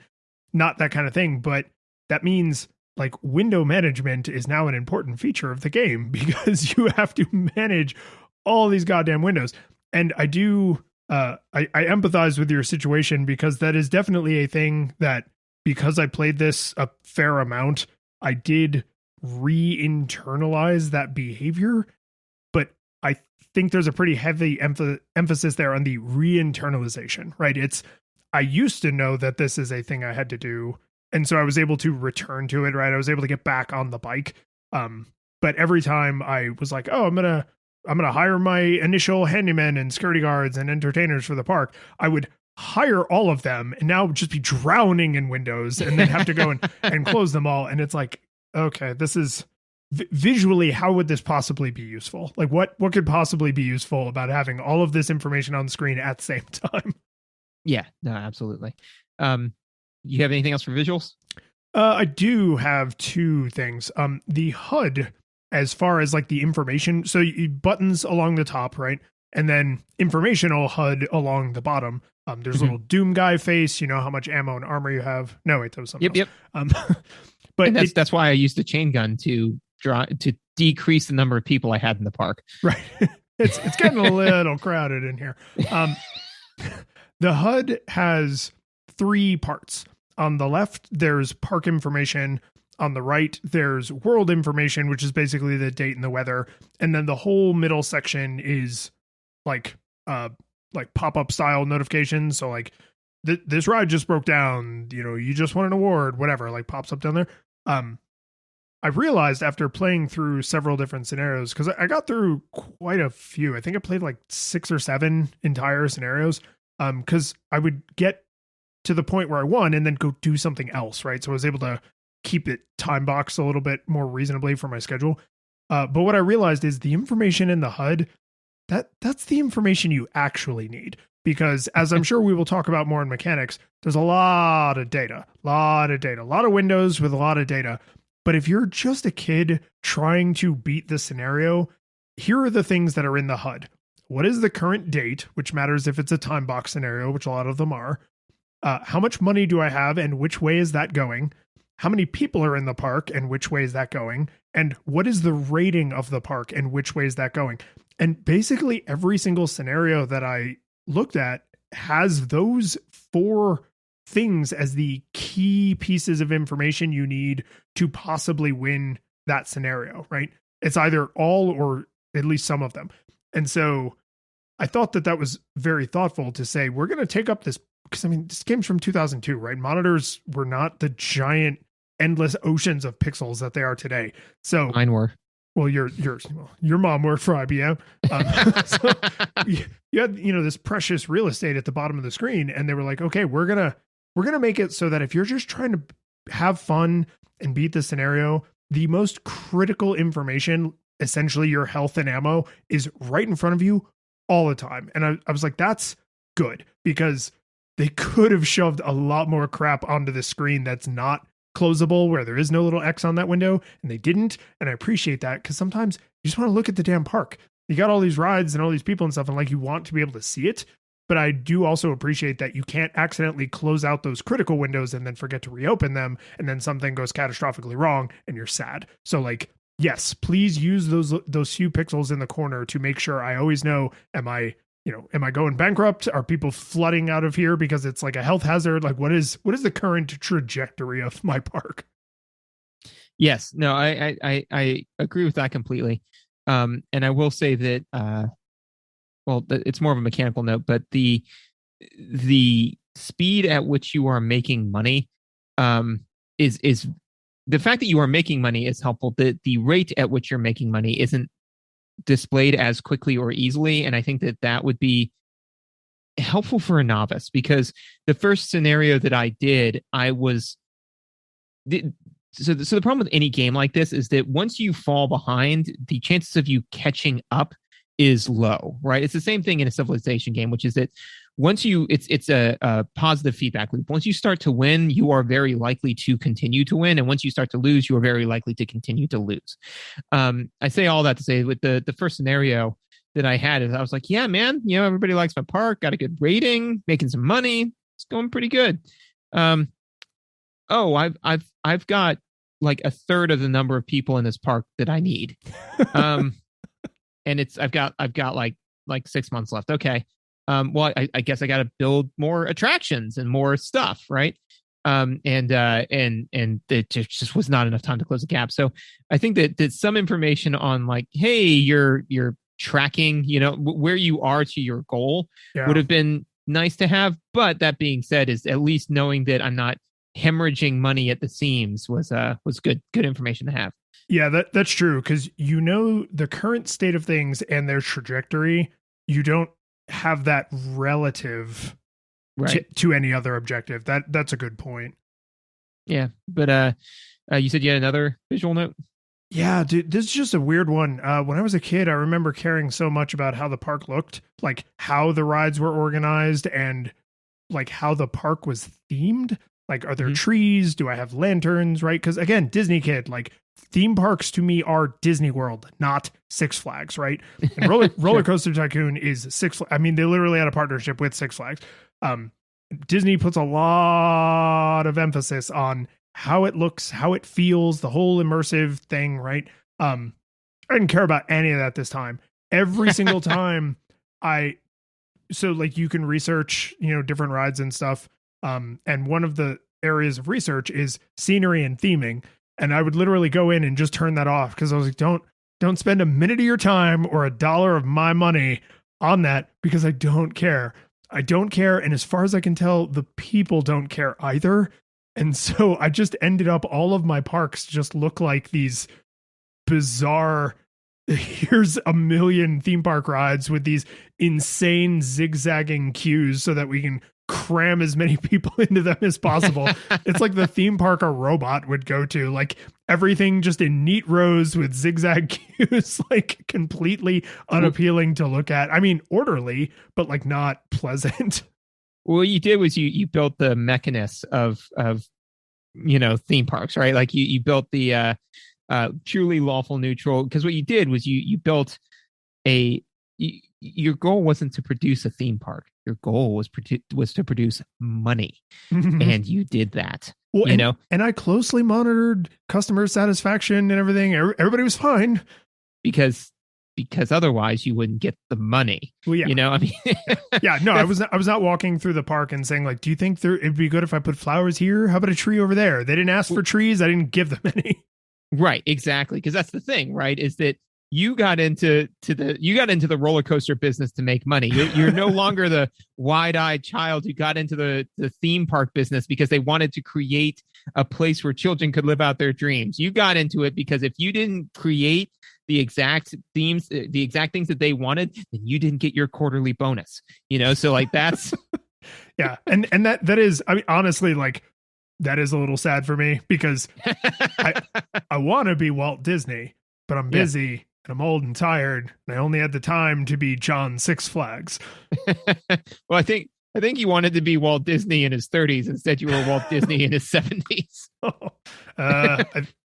not that kind of thing. But that means like window management is now an important feature of the game, because you have to manage all these goddamn windows. And I do, I empathize with your situation, because that is definitely a thing that, because I played this a fair amount, I did re-internalize that behavior. But I think there's a pretty heavy emphasis there on the re-internalization, right? I used to know that this is a thing I had to do, and so I was able to return to it, right? I was able to get back on the bike. But every time I was like, oh, I'm gonna hire my initial handymen and security guards and entertainers for the park, I would hire all of them and now just be drowning in windows and then have to go and close them all. And it's like, okay, this is visually, how would this possibly be useful? Like what could possibly be useful about having all of this information on the screen at the same time? Yeah, no, absolutely. You have anything else for visuals? I do have two things. The HUD, as far as like the information, so buttons along the top, right? And then informational HUD along the bottom. There's a little Doom guy face, how much ammo and armor you have. No, wait, that was something else. Yep. But that's why I used the chain gun to decrease the number of people I had in the park. Right. It's getting a little crowded in here. The HUD has three parts. On the left, there's park information. On the right, there's world information, which is basically the date and the weather. And then the whole middle section is like pop-up style notifications. So like this ride just broke down, you just won an award, whatever, like pops up down there. I realized after playing through several different scenarios, because I got through quite a few. I think I played like 6 or 7 entire scenarios. Because I would get to the point where I won and then go do something else, right? So I was able to keep it time boxed a little bit more reasonably for my schedule. But what I realized is the information in the HUD, that's the information you actually need. Because as I'm sure we will talk about more in mechanics, there's a lot of data, a lot of windows with a lot of data. But if you're just a kid trying to beat the scenario, here are the things that are in the HUD. What is the current date, which matters if it's a time box scenario, which a lot of them are. How much money do I have and which way is that going? How many people are in the park and which way is that going? And what is the rating of the park and which way is that going? And basically every single scenario that I looked at has those 4 things as the key pieces of information you need to possibly win that scenario, right? It's either all or at least some of them. And so I thought that was very thoughtful to say, we're going to take up this, because this game's from 2002, right? Monitors were not the giant endless oceans of pixels that they are today. So mine were. Well, your mom worked for IBM. So you had, this precious real estate at the bottom of the screen, and they were like, okay, we're going to make it so that if you're just trying to have fun and beat the scenario, the most critical information, essentially your health and ammo, is right in front of you all the time. And I was like, that's good, because they could have shoved a lot more crap onto the screen that's not closable, where there is no little X on that window, and they didn't. And I appreciate that, because sometimes you just want to look at the damn park. You got all these rides and all these people and stuff, and like, you want to be able to see it. But I do also appreciate that you can't accidentally close out those critical windows and then forget to reopen them, and then something goes catastrophically wrong and you're sad. So like, yes, please use those few pixels in the corner to make sure I always know, am I going bankrupt? Are people flooding out of here because it's like a health hazard? Like, what is the current trajectory of my park? Yes, no, I agree with that completely. And I will say that, it's more of a mechanical note, but the speed at which you are making money, is the fact that you are making money is helpful. The rate at which you're making money isn't displayed as quickly or easily, and I think that would be helpful for a novice, because the first scenario that I did, so the problem with any game like this is that once you fall behind, the chances of you catching up is low, right? It's the same thing in a civilization game, which is that once it's a positive feedback loop. Once you start to win, you are very likely to continue to win, and once you start to lose, you are very likely to continue to lose. I say all that to say, with the first scenario that I had, is I was like, yeah, man, everybody likes my park, got a good rating, making some money, it's going pretty good. I've got like a third of the number of people in this park that I need. And I've got like 6 months left. Okay. Well, I guess I got to build more attractions and more stuff, right? And it just was not enough time to close the gap. So I think that some information on like, hey, you're tracking, where you are to your goal would have been nice to have. But that being said, is at least knowing that I'm not hemorrhaging money at the seams was good information to have. Yeah, that's true, because the current state of things and their trajectory. You don't have that relative to any other objective. That's a good point. Yeah, but you said you had another visual note? Yeah, dude, this is just a weird one. When I was a kid, I remember caring so much about how the park looked, like how the rides were organized, and like how the park was themed. Like, are there trees? Do I have lanterns? Right? Because again, Disney kid, like, theme parks to me are Disney World, not Six Flags, right? And RollerCoaster Tycoon is Six Flags. I mean, they literally had a partnership with Six Flags. Disney puts a lot of emphasis on how it looks, how it feels, the whole immersive thing, right? I didn't care about any of that this time. Every single time so like, you can research, different rides and stuff. And one of the areas of research is scenery and theming. And I would literally go in and just turn that off, because I was like, don't spend a minute of your time or $1 of my money on that, because I don't care. I don't care. And as far as I can tell, the people don't care either. And so I just ended up, all of my parks just look like these bizarre, here's a million theme park rides with these insane zigzagging queues so that we can cram as many people into them as possible. It's like the theme park a robot would go to, like everything just in neat rows with zigzag queues, like completely unappealing to look at. I mean, orderly, but like not pleasant. What you did was you built the mechanism of theme parks, right? Like you built the truly lawful neutral, because what you did was you built your goal wasn't to produce a theme park. Your goal was to produce money, and you did that. Well, and I closely monitored customer satisfaction and everything. Everybody was fine, because otherwise you wouldn't get the money. Well, yeah. I mean, yeah, no, I was not walking through the park and saying like, do you think it'd be good if I put flowers here? How about a tree over there? They didn't ask for trees. I didn't give them any. Right, exactly. Because that's the thing, right? Is that you got into the roller coaster business to make money. You're no longer the wide-eyed child who got into the theme park business because they wanted to create a place where children could live out their dreams. You got into it because if you didn't create the exact themes, the exact things that they wanted, then you didn't get your quarterly bonus. So like that's yeah, and that is, I mean, honestly, like, that is a little sad for me because I want to be Walt Disney, but I'm busy and I'm old and tired, and I only had the time to be John Six Flags. Well, I think you wanted to be Walt Disney in his 30s. Instead, you were Walt Disney in his 70s. I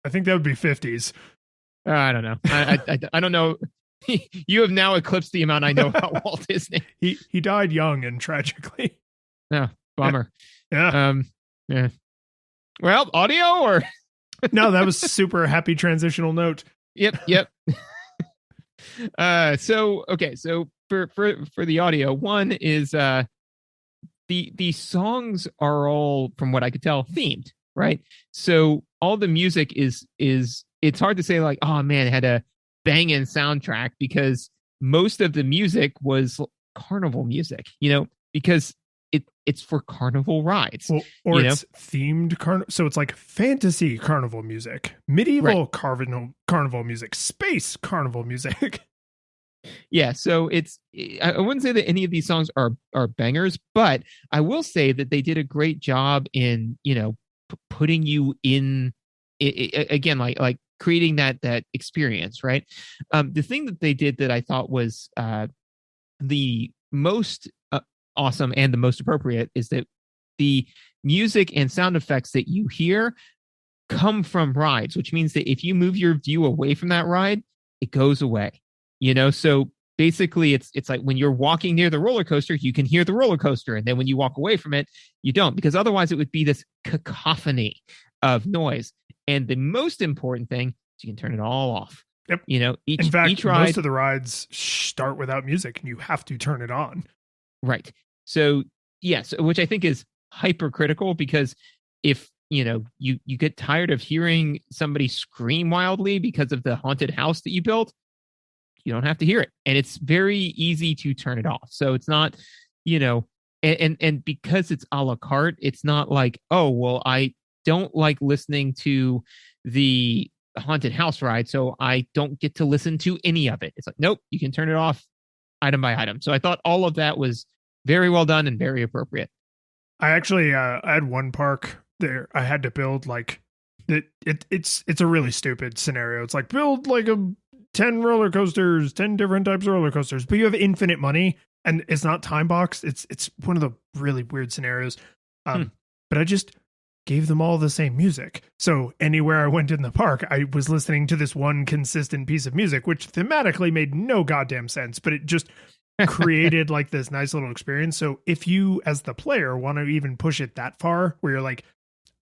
think that would be 50s. I don't know. I don't know. You have now eclipsed the amount I know about Walt Disney. He died young and tragically. Oh, bummer. Yeah. Yeah. Well, audio or no, that was super happy transitional note. Yep. So for the audio, one is the songs are all, from what I could tell, themed, right? So all the music is it's hard to say like, oh man, it had a banging soundtrack, because most of the music was carnival music, because it's for carnival rides. Well, or it's themed carnival. So it's like fantasy carnival music, medieval carnival music, space carnival music. Yeah, so I wouldn't say that any of these songs are bangers, but I will say that they did a great job in, putting you in again, like creating that experience, right? The thing that they did that I thought was the most awesome and the most appropriate is that the music and sound effects that you hear come from rides, which means that if you move your view away from that ride, it goes away. So basically it's like when you're walking near the roller coaster, you can hear the roller coaster. And then when you walk away from it, you don't, because otherwise it would be this cacophony of noise. And the most important thing is you can turn it all off. Yep. In fact, each ride, most of the rides start without music and you have to turn it on. Right. So yes, which I think is hypercritical, because if you get tired of hearing somebody scream wildly because of the haunted house that you built, you don't have to hear it. And it's very easy to turn it off. So it's not, and because it's a la carte, it's not like, oh, well, I don't like listening to the haunted house ride, so I don't get to listen to any of it. It's like, nope, you can turn it off item by item. So I thought all of that was very well done and very appropriate. I actually, I had one park there. I had to build like it's a really stupid scenario. It's like build like 10 roller coasters, 10 different types of roller coasters, but you have infinite money and it's not time boxed. It's one of the really weird scenarios. But I just gave them all the same music. So anywhere I went in the park, I was listening to this one consistent piece of music, which thematically made no goddamn sense, but it just created like this nice little experience. So if you as the player want to even push it that far where you're like,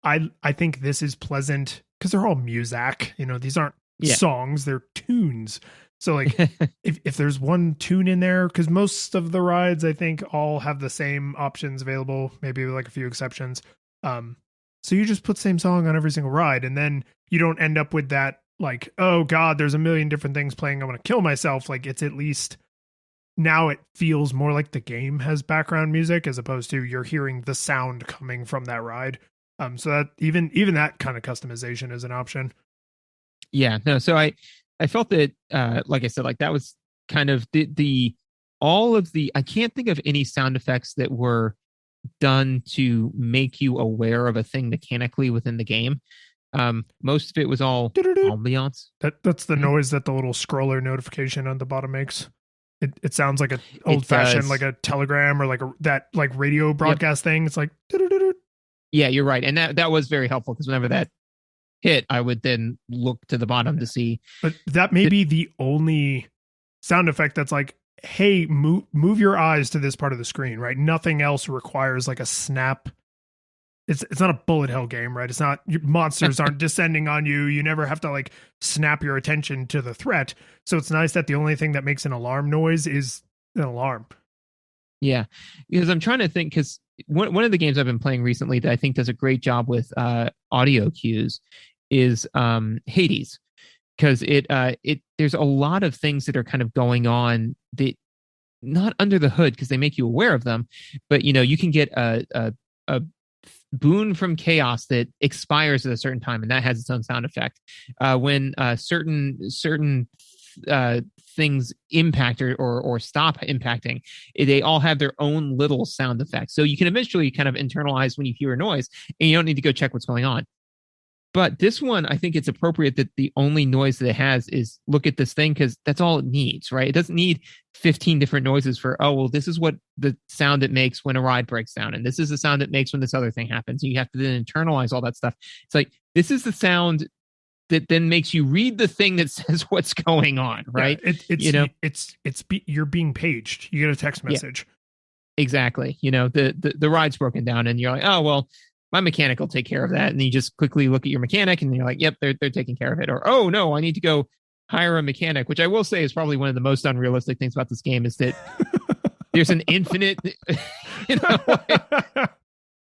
I think this is pleasant, because they're all Muzak, these aren't songs, they're tunes. So like if there's one tune in there, because most of the rides I think all have the same options available, maybe with like a few exceptions. So you just put same song on every single ride, and then you don't end up with that like, oh god, there's a million different things playing, I'm gonna kill myself. Like, it's at least now it feels more like the game has background music as opposed to you're hearing the sound coming from that ride. So that even that kind of customization is an option. Yeah, no. So I felt that, like I said, like that was kind of the all of the, I can't think of any sound effects that were done to make you aware of a thing mechanically within the game. Most of it was all ambiance. That's the noise that the little scroller notification on the bottom makes. It sounds like an old fashioned, like a telegram or like that like radio broadcast thing. It's like, yeah, you're right. And that was very helpful, because whenever that hit, I would then look to the bottom to see. But that may be the only sound effect that's like, hey, move your eyes to this part of the screen, right? Nothing else requires like a snap. It's not a bullet hell game, right? It's not, your monsters aren't descending on you. You never have to like snap your attention to the threat. So it's nice that the only thing that makes an alarm noise is an alarm. Yeah, because I'm trying to think, because one of the games I've been playing recently that I think does a great job with audio cues is Hades, because it there's a lot of things that are kind of going on that not under the hood, because they make you aware of them, but you can get a boon from chaos that expires at a certain time, and that has its own sound effect. When certain things impact or stop impacting. They all have their own little sound effects. So you can eventually kind of internalize when you hear a noise and you don't need to go check what's going on. But this one, I think it's appropriate that the only noise that it has is look at this thing, because that's all it needs, right? It doesn't need 15 different noises for, oh, well, this is what the sound it makes when a ride breaks down. And this is the sound it makes when this other thing happens. And you have to then internalize all that stuff. It's like, this is the sound that then makes you read the thing that says what's going on, right? Yeah, you're being paged. You get a text message. Yeah, exactly. The ride's broken down and you're like, oh, well, my mechanic will take care of that. And you just quickly look at your mechanic and you're like, yep, they're taking care of it. Or, oh no, I need to go hire a mechanic, which I will say is probably one of the most unrealistic things about this game, is that there's an infinite,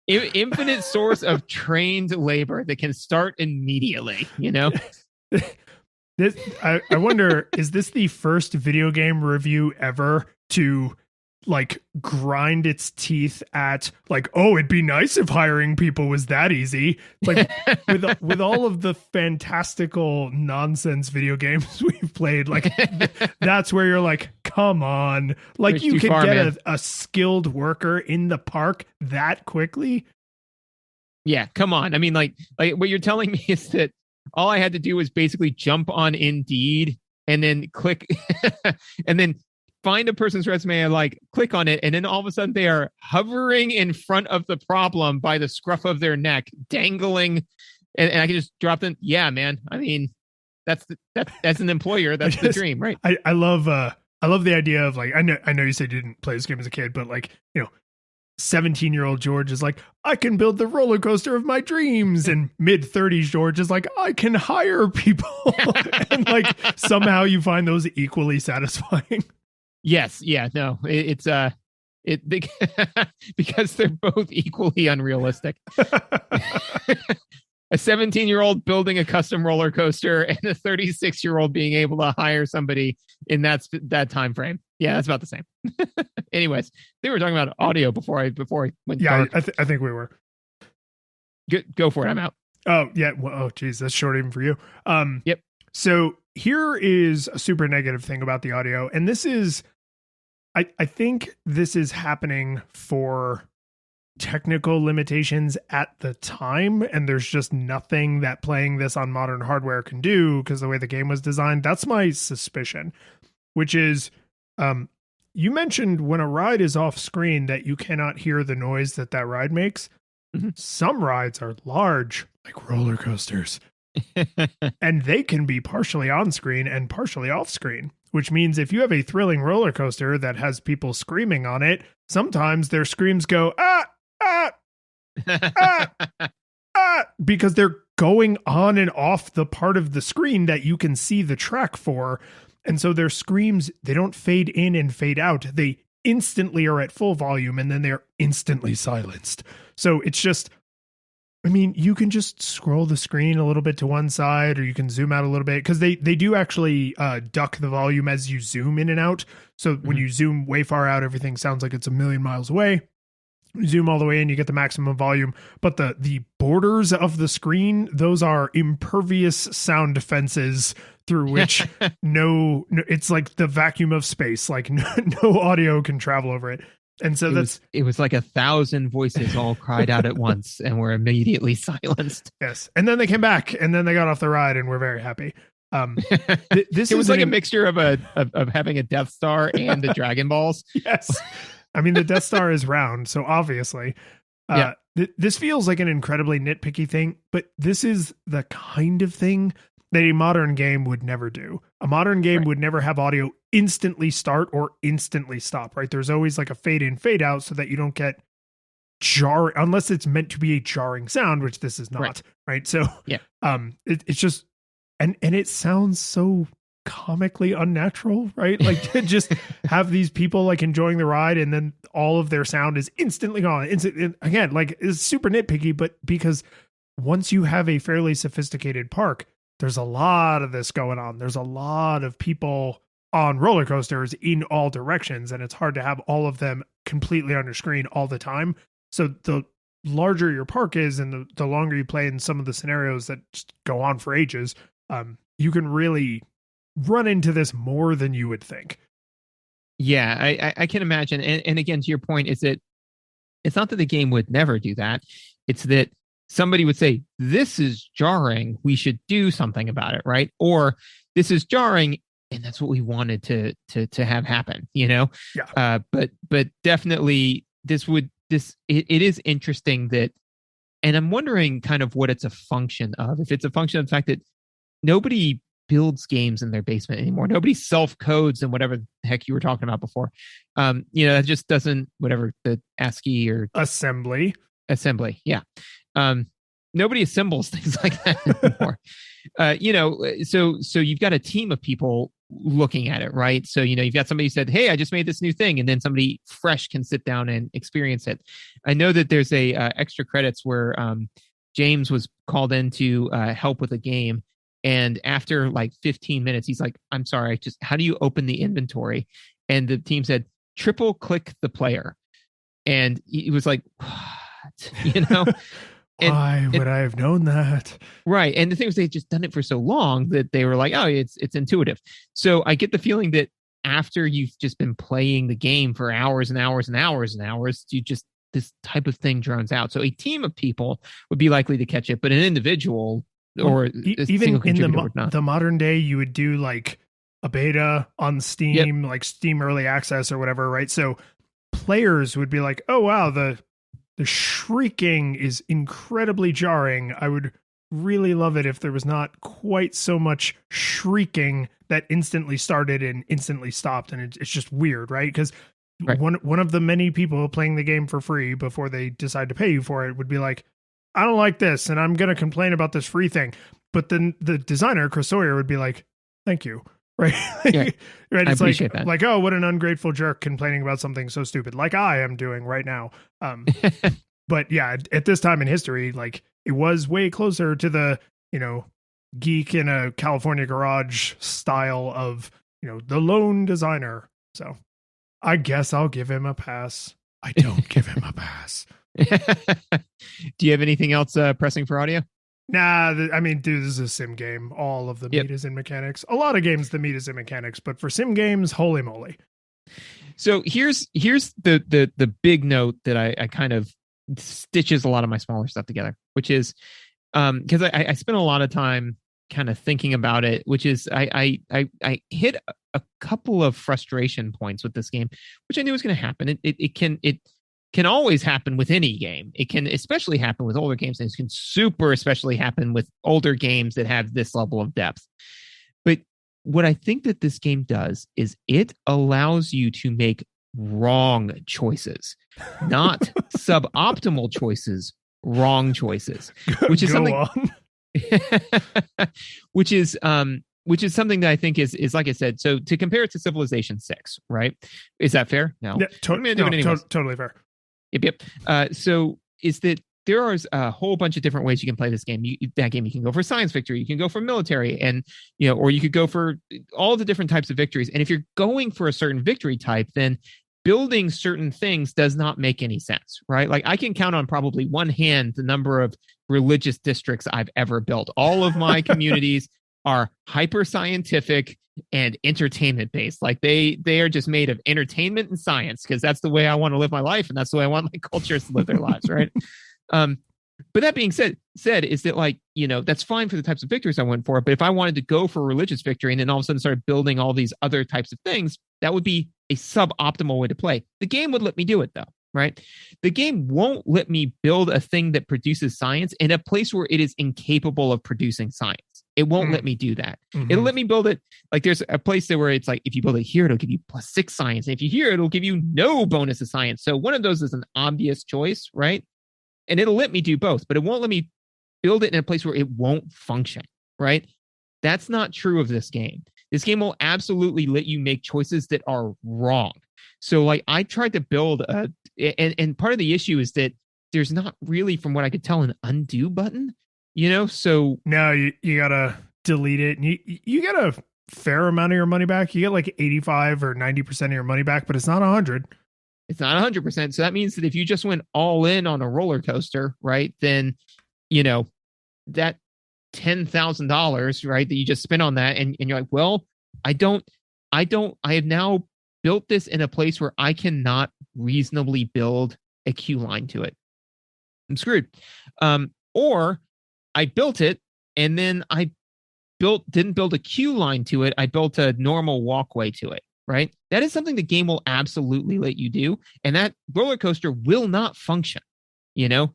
infinite source of trained labor that can start immediately, I wonder, is this the first video game review ever to like grind its teeth at like, oh, it'd be nice if hiring people was that easy. Like with all of the fantastical nonsense video games we've played, like that's where you're like, come on, like you could get a skilled worker in the park that quickly. Yeah, come on. I mean, like what you're telling me is that all I had to do was basically jump on Indeed and then click and then find a person's resume and like click on it. And then all of a sudden they are hovering in front of the problem by the scruff of their neck, dangling. And I can just drop them. Yeah, man. I mean, that's an employer. That's the dream, right? I love the idea of like, I know you said you didn't play this game as a kid, but like, 17-year-old George is like, I can build the roller coaster of my dreams. And mid-30s George is like, I can hire people. And like, somehow you find those equally satisfying. Yes. Yeah. No, it's because they're both equally unrealistic. A 17-year-old building a custom roller coaster and a 36-year-old being able to hire somebody in that time frame. Yeah, that's about the same. Anyways, they were talking about audio before I went. Yeah, I think we were. Go for it. I'm out. Oh yeah. Well, oh geez, that's short even for you. Yep. So here is a super negative thing about the audio, and this is, I think this is happening for technical limitations at the time, and there's just nothing that playing this on modern hardware can do because the way the game was designed. That's my suspicion, which is, you mentioned when a ride is off screen that you cannot hear the noise that ride makes. Mm-hmm. Some rides are large, like roller coasters. And they can be partially on screen and partially off screen, which means if you have a thrilling roller coaster that has people screaming on it, sometimes their screams go, because they're going on and off the part of the screen that you can see the track for. And so their screams, they don't fade in and fade out. They instantly are at full volume and then they're instantly silenced. So it's just, I mean, you can just scroll the screen a little bit to one side, or you can zoom out a little bit, because they do actually duck the volume as you zoom in and out. So when you zoom way far out, everything sounds like it's a million miles away. You zoom all the way in, you get the maximum volume. But the borders of the screen, those are impervious sound defenses through which no, it's like the vacuum of space. Like no audio can travel over it. And so it was like 1,000 voices all cried out at once and were immediately silenced. Yes. And then they came back and then they got off the ride and we're very happy. This it was like a mixture of having a Death Star and the Dragon Balls. Yes. I mean, the Death Star is round, so obviously. Yeah. This feels like an incredibly nitpicky thing, but this is the kind of thing that a modern game would never do. A modern game would never have audio instantly start or instantly stop, right? There's always like a fade in, fade out so that you don't get jarring, unless it's meant to be a jarring sound, which this is not, right? So, yeah. It's just, and it sounds so comically unnatural, right? Like to just have these people like enjoying the ride and then all of their sound is instantly gone. Again, like it's super nitpicky, but because once you have a fairly sophisticated park, there's a lot of this going on. There's a lot of people on roller coasters in all directions, and it's hard to have all of them completely under screen all the time. So the larger your park is and the longer you play in some of the scenarios that just go on for ages, you can really run into this more than you would think. Yeah, I can imagine. And again, to your point, is that it's not that the game would never do that. It's that somebody would say, this is jarring. We should do something about it, right? Or this is jarring, and that's what we wanted to have happen, you know? Yeah. But definitely it is interesting that, and I'm wondering kind of what it's a function of. If it's a function of the fact that nobody builds games in their basement anymore. Nobody self-codes and whatever the heck you were talking about before. That just doesn't, whatever the ASCII or assembly. Yeah. Nobody assembles things like that anymore. So you've got a team of people looking at it, right? So, you've got somebody who said, hey, I just made this new thing. And then somebody fresh can sit down and experience it. I know that there's a extra credits where James was called in to help with a game. And after like 15 minutes, he's like, I'm sorry, how do you open the inventory? And the team said, triple click the player. And he was like, what? Why would I have known that? Right. And the thing was, they'd just done it for so long that they were like, oh, it's intuitive. So I get the feeling that after you've just been playing the game for hours and hours and hours and hours, this type of thing drones out. So a team of people would be likely to catch it, but an individual or even in the modern day, you would do like a beta on Steam, like Steam Early Access or whatever, right? So players would be like, oh, wow, the shrieking is incredibly jarring. I would really love it if there was not quite so much shrieking that instantly started and instantly stopped. And it's just weird, right? Because one of the many people playing the game for free before they decide to pay you for it would be like, I don't like this, and I'm going to complain about this free thing. But then the designer, Chris Sawyer, would be like, thank you. Right. Yeah, right. It's I appreciate that. Like, oh, what an ungrateful jerk complaining about something so stupid, like I am doing right now. But yeah, at this time in history, like it was way closer to the, geek in a California garage style of, the lone designer. So I guess I'll give him a pass. I don't give him a pass. Do you have anything else pressing for audio? Nah, I mean, dude, this is a sim game. All of the meat is in mechanics. A lot of games, the meat is in mechanics, but for sim games, holy moly. So here's the big note that I kind of stitches a lot of my smaller stuff together, which is because I spent a lot of time kind of thinking about it, which is I hit a couple of frustration points with this game, which I knew was going to happen. It can always happen with any game. It can especially happen with older games, and it can super especially happen with older games that have this level of depth. But what I think that this game does is it allows you to make wrong choices, not suboptimal choices, wrong choices, which is something which is something that I think is like I said. So to compare it to Civilization 6, right? Is that fair? No, yeah, totally fair. Yep. So is that there is a whole bunch of different ways you can play this game. You can go for science victory, you can go for military, and or you could go for all the different types of victories. And if you're going for a certain victory type, then building certain things does not make any sense, right? Like I can count on probably one hand the number of religious districts I've ever built. All of my communities are hyper scientific and entertainment based. Like they are just made of entertainment and science, because that's the way I want to live my life, and that's the way I want my cultures to live their lives, right? But that being said is that, like, that's fine for the types of victories I went for. But if I wanted to go for religious victory and then all of a sudden started building all these other types of things, that would be a suboptimal way to play. The game would let me do it, though, right? The game won't let me build a thing that produces science in a place where it is incapable of producing science. It won't let me do that. Mm-hmm. It'll let me build it. Like there's a place there where it's like, if you build it here, it'll give you +6 science. And if you here, it'll give you no bonus of science. So one of those is an obvious choice, right? And it'll let me do both, but it won't let me build it in a place where it won't function, right? That's not true of this game. This game will absolutely let you make choices that are wrong. So like I tried to build and part of the issue is that there's not really, from what I could tell, an undo button, so. No, you gotta delete it. And you get a fair amount of your money back. You get like 85 or 90% of your money back, but it's not 100. It's not 100%. So that means that if you just went all in on a roller coaster, right, then, that $10,000, right, that you just spent on that, and you're like, well, I don't, I have now built this in a place where I cannot reasonably build a queue line to it. I'm screwed. Or I built it and then I didn't build a queue line to it. I built a normal walkway to it, right? That is something the game will absolutely let you do. And that roller coaster will not function,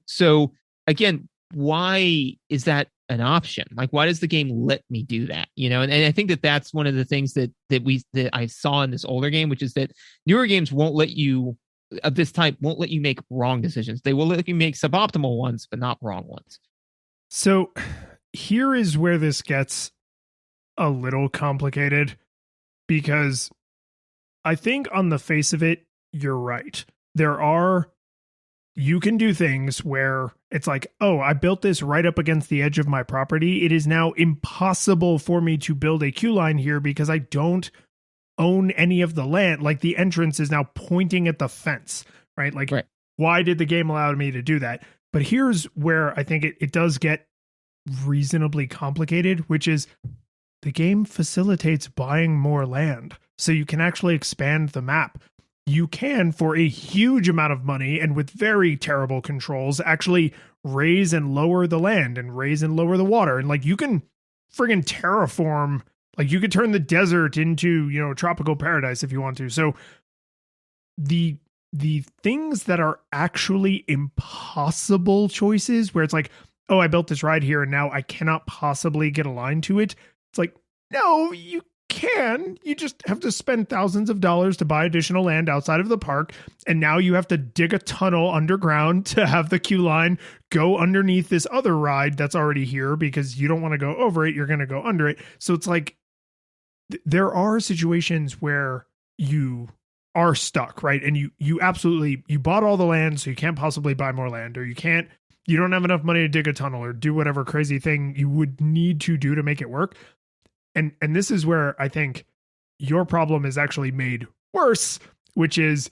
So again, why is that an option? Like, why does the game let me do that? And I think that that's one of the things that I saw in this older game, which is that newer games won't let you of this type won't let you make wrong decisions. They will let you make suboptimal ones, but not wrong ones. So here is where this gets a little complicated, because I think on the face of it, you're right. You can do things where it's like, oh, I built this right up against the edge of my property. It is now impossible for me to build a queue line here because I don't own any of the land. Like, the entrance is now pointing at the fence, right? Like, right. Why did the game allow me to do that? But here's where I think it does get reasonably complicated, which is the game facilitates buying more land. So you can actually expand the map. You can, for a huge amount of money and with very terrible controls, actually raise and lower the land and raise and lower the water. And like, you can friggin' terraform, like you could turn the desert into, a tropical paradise if you want to. So the things that are actually impossible choices where it's like, oh, I built this ride here and now I cannot possibly get a line to it. It's like, no, you can. You just have to spend thousands of dollars to buy additional land outside of the park. And now you have to dig a tunnel underground to have the queue line go underneath this other ride that's already here because you don't want to go over it. You're going to go under it. So it's like, there are situations where you are stuck, right? And you absolutely, you bought all the land, so you can't possibly buy more land, or you don't have enough money to dig a tunnel or do whatever crazy thing you would need to do to make it work. And this is where I think your problem is actually made worse, which is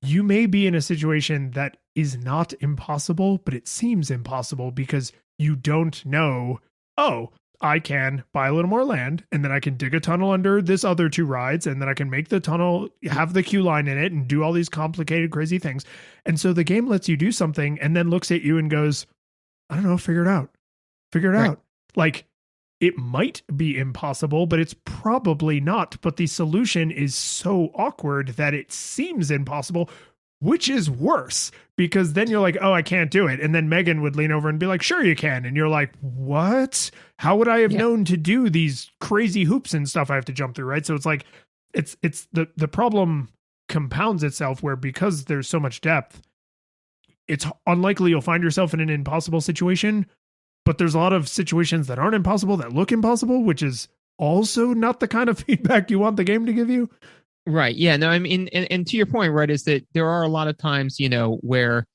you may be in a situation that is not impossible, but it seems impossible because you don't know, oh, I can buy a little more land and then I can dig a tunnel under this other two rides and then I can make the tunnel have the queue line in it and do all these complicated, crazy things. And so the game lets you do something and then looks at you and goes, I don't know, figure it out. Like, it might be impossible, but it's probably not. But the solution is so awkward that it seems impossible, which is worse because then you're like, oh, I can't do it. And then Megan would lean over and be like, sure you can. And you're like, what? How would I have known to do these crazy hoops and stuff I have to jump through, right? So it's like, it's the problem compounds itself where because there's so much depth, it's unlikely you'll find yourself in an impossible situation. But there's a lot of situations that aren't impossible that look impossible, which is also not the kind of feedback you want the game to give you. Right. Yeah. No, I mean, and to your point, right, is that there are a lot of times, where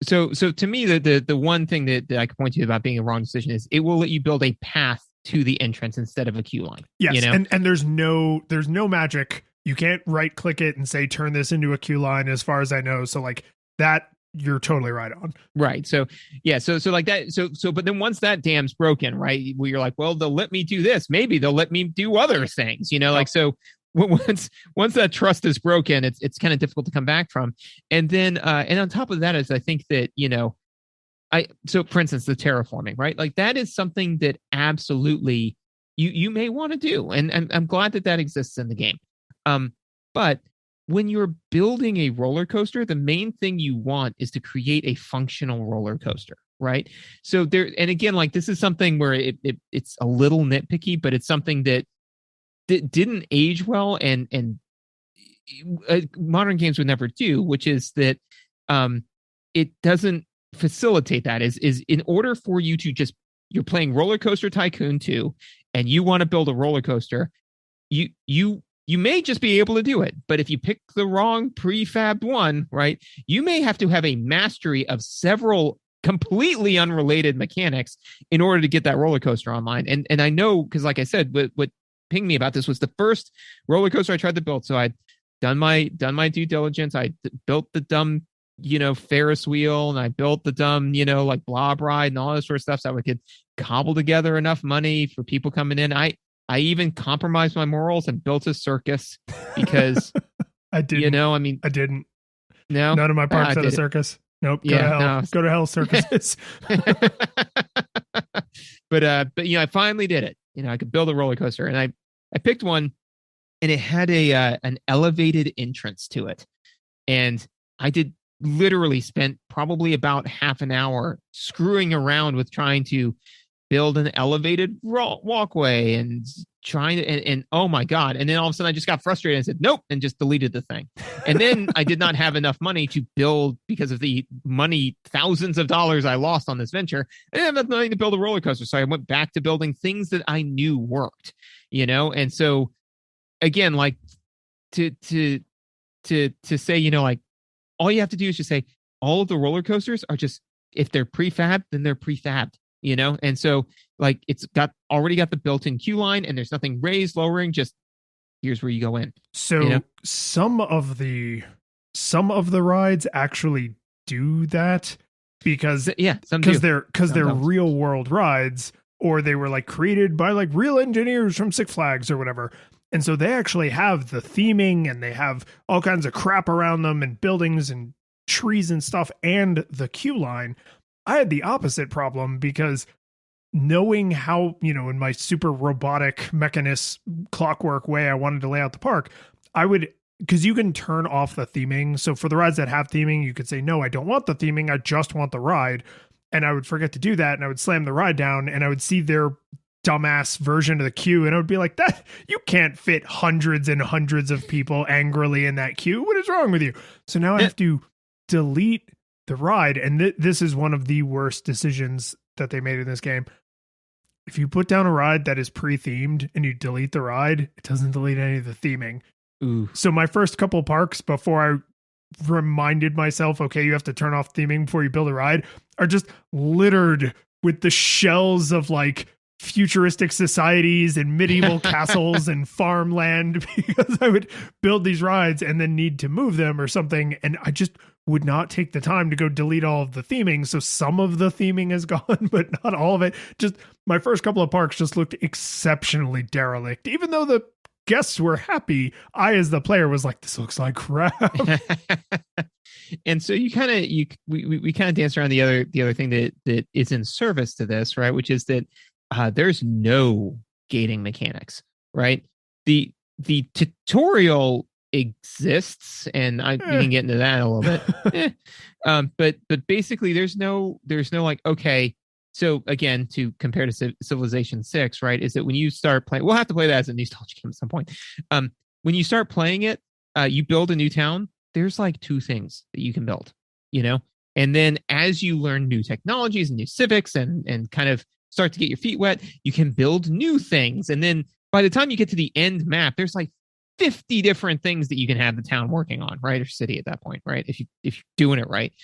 so to me, the one thing that I can point to about being a wrong decision is it will let you build a path to the entrance instead of a queue line. Yes. And there's no magic. You can't right click it and say turn this into a queue line as far as I know. So like that, you're totally right on. Right. So yeah. So like that. So but then once that dam's broken, right, where you're like, well, they'll let me do this. Maybe they'll let me do other things, like, so once that trust is broken, it's kind of difficult to come back from. And then and on top of that is I think that, so for instance, the terraforming, right? Like that is something that absolutely you may want to do. And I'm glad that exists in the game. But when you're building a roller coaster, the main thing you want is to create a functional roller coaster, right? So there, and again, like this is something where it's a little nitpicky, but it's something that didn't age well, and modern games would never do, which is that it doesn't facilitate that. Is in order for you to you're playing RollerCoaster Tycoon 2, and you want to build a roller coaster, you may just be able to do it, but if you pick the wrong prefabbed one, right, you may have to have a mastery of several completely unrelated mechanics in order to get that roller coaster online. And I know, because like I said, what pinged me about this was the first roller coaster I tried to build. So I'd done my due diligence. I built the dumb, Ferris wheel, and I built the dumb, like blob ride and all this sort of stuff so we could cobble together enough money for people coming in. I even compromised my morals and built a circus because, I didn't. I mean, I didn't. no, None of my parks I had a did it. circus. Nope. Go to Yeah, hell. no. Go to hell, circuses. But I finally did it. I could build a roller coaster, and I picked one, and it had an elevated entrance to it, and I did literally spent probably about half an hour screwing around with trying to build an elevated walkway and trying to, and oh my God. And then all of a sudden I just got frustrated and said, nope, and just deleted the thing. And then I did not have enough money to build because of the money, thousands of dollars I lost on this venture. I didn't have enough money to build a roller coaster. So I went back to building things that I knew worked, And so again, like to say, like all you have to do is just say all of the roller coasters are just, if they're prefab, then they're prefabbed. And so like it's already got the built-in queue line, and there's nothing raised, lowering, just here's where you go in. So some of the rides actually do that because they're real world rides, or they were like created by like real engineers from Six Flags or whatever. And so they actually have the theming, and they have all kinds of crap around them, and buildings and trees and stuff, and the queue line. I had the opposite problem because knowing how, in my super robotic mechanist clockwork way I wanted to lay out the park, because you can turn off the theming. So for the rides that have theming, you could say, no, I don't want the theming. I just want the ride. And I would forget to do that. And I would slam the ride down, and I would see their dumbass version of the queue. And I would be like, that you can't fit hundreds and hundreds of people angrily in that queue. What is wrong with you? So now I have to delete the ride, and this is one of the worst decisions that they made in this game. If you put down a ride that is pre-themed and you delete the ride, it doesn't delete any of the theming. Ooh. So my first couple parks, before I reminded myself, okay, you have to turn off theming before you build a ride, are just littered with the shells of like futuristic societies and medieval castles and farmland, because I would build these rides and then need to move them or something, and I just would not take the time to go delete all of the theming. So some of the theming is gone, but not all of it. Just my first couple of parks just looked exceptionally derelict. Even though the guests were happy, I as the player was like, this looks like crap. And so we kind of dance around the other thing that is in service to this, right? Which is that there's no gating mechanics, right? The tutorial exists, and we can get into that a little bit. But basically, there's no like, okay. So again, to compare to Civilization 6, right? Is that when you start playing, we'll have to play that as a nostalgia game at some point. When you start playing it, you build a new town. There's like two things that you can build, and then as you learn new technologies and new civics and kind of start to get your feet wet, you can build new things. And then by the time you get to the end map, there's like 50 different things that you can have the town working on, right? Or city at that point, right? If you're doing it right.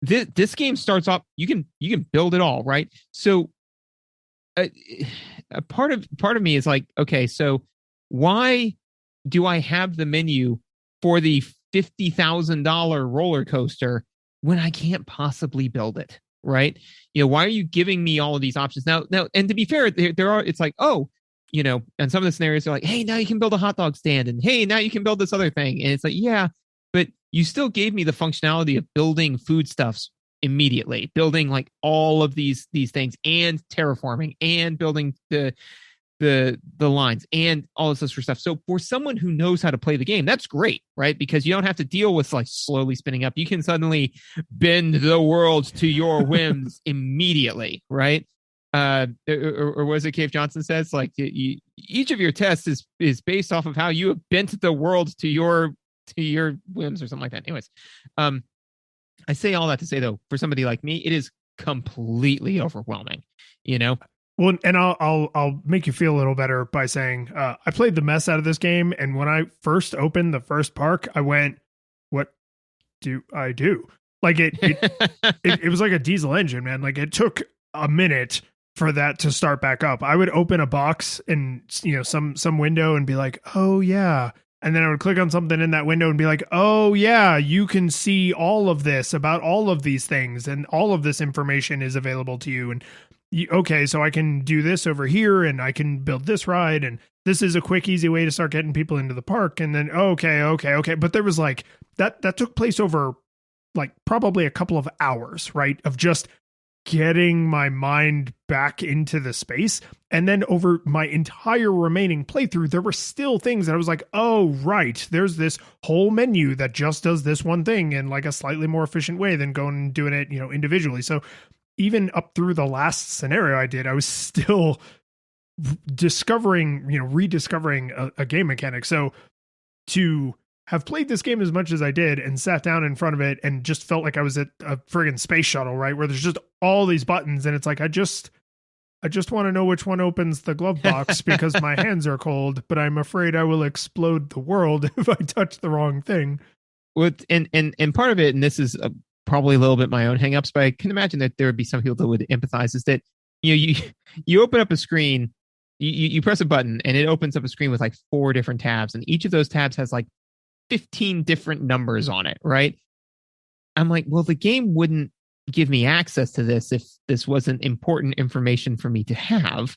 This game starts off, you can build it all, right? So a part of me is like, okay, so why do I have the menu for the $50,000 roller coaster when I can't possibly build it, right? Why are you giving me all of these options now? And to be fair, there are. It's like, oh, and some of the scenarios are like, hey, now you can build a hot dog stand, and hey, now you can build this other thing, and it's like, yeah, but you still gave me the functionality of building foodstuffs immediately, building like all of these things, and terraforming, and building the lines and all this other stuff. So for someone who knows how to play the game, that's great, right? Because you don't have to deal with like slowly spinning up. You can suddenly bend the world to your whims immediately, right? Or was it Cave Johnson says, like, each of your tests is based off of how you have bent the world to your whims or something like that. Anyways, I say all that to say, though, for somebody like me, it is completely overwhelming, Well, and I'll make you feel a little better by saying I played the mess out of this game, and when I first opened the first park, I went, "What do I do?" Like it was like a diesel engine, man. Like it took a minute for that to start back up. I would open a box and some window and be like, "Oh yeah," and then I would click on something in that window and be like, "Oh yeah, you can see all of this about all of these things, and all of this information is available to you." And okay, so I can do this over here and I can build this ride. And this is a quick, easy way to start getting people into the park. And then, okay. But there was like that took place over like probably a couple of hours, right? Of just getting my mind back into the space. And then over my entire remaining playthrough, there were still things that I was like, oh, right, there's this whole menu that just does this one thing in like a slightly more efficient way than going and doing it, individually. So even up through the last scenario I did, I was still rediscovering a game mechanic. So to have played this game as much as I did and sat down in front of it and just felt like I was at a friggin' space shuttle, right? Where there's just all these buttons and it's like, I just want to know which one opens the glove box because my hands are cold, but I'm afraid I will explode the world if I touch the wrong thing. Well, and part of it, and this is probably a little bit my own hangups, but I can imagine that there would be some people that would empathize, is that, you open up a screen, you press a button and it opens up a screen with like 4 different tabs. And each of those tabs has like 15 different numbers on it, right? I'm like, well, the game wouldn't give me access to this if this wasn't important information for me to have.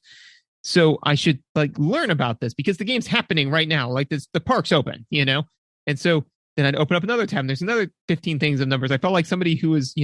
So I should like learn about this because the game's happening right now. Like the park's open, And so then I'd open up another tab and there's another 15 things of numbers. I felt like somebody who was,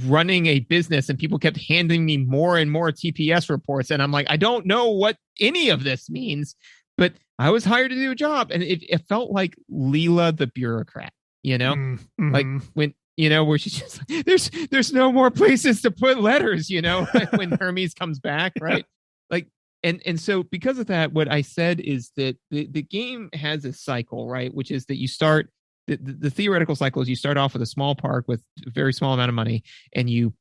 running a business and people kept handing me more and more TPS reports. And I'm like, I don't know what any of this means, but I was hired to do a job. And it felt like Leela the bureaucrat, Mm-hmm. like when, where she's just like, there's no more places to put letters, when Hermes comes back. Right. Like, and so because of that, what I said is that the game has a cycle, right? Which is that you start, the theoretical cycle is you start off with a small park with a very small amount of money and you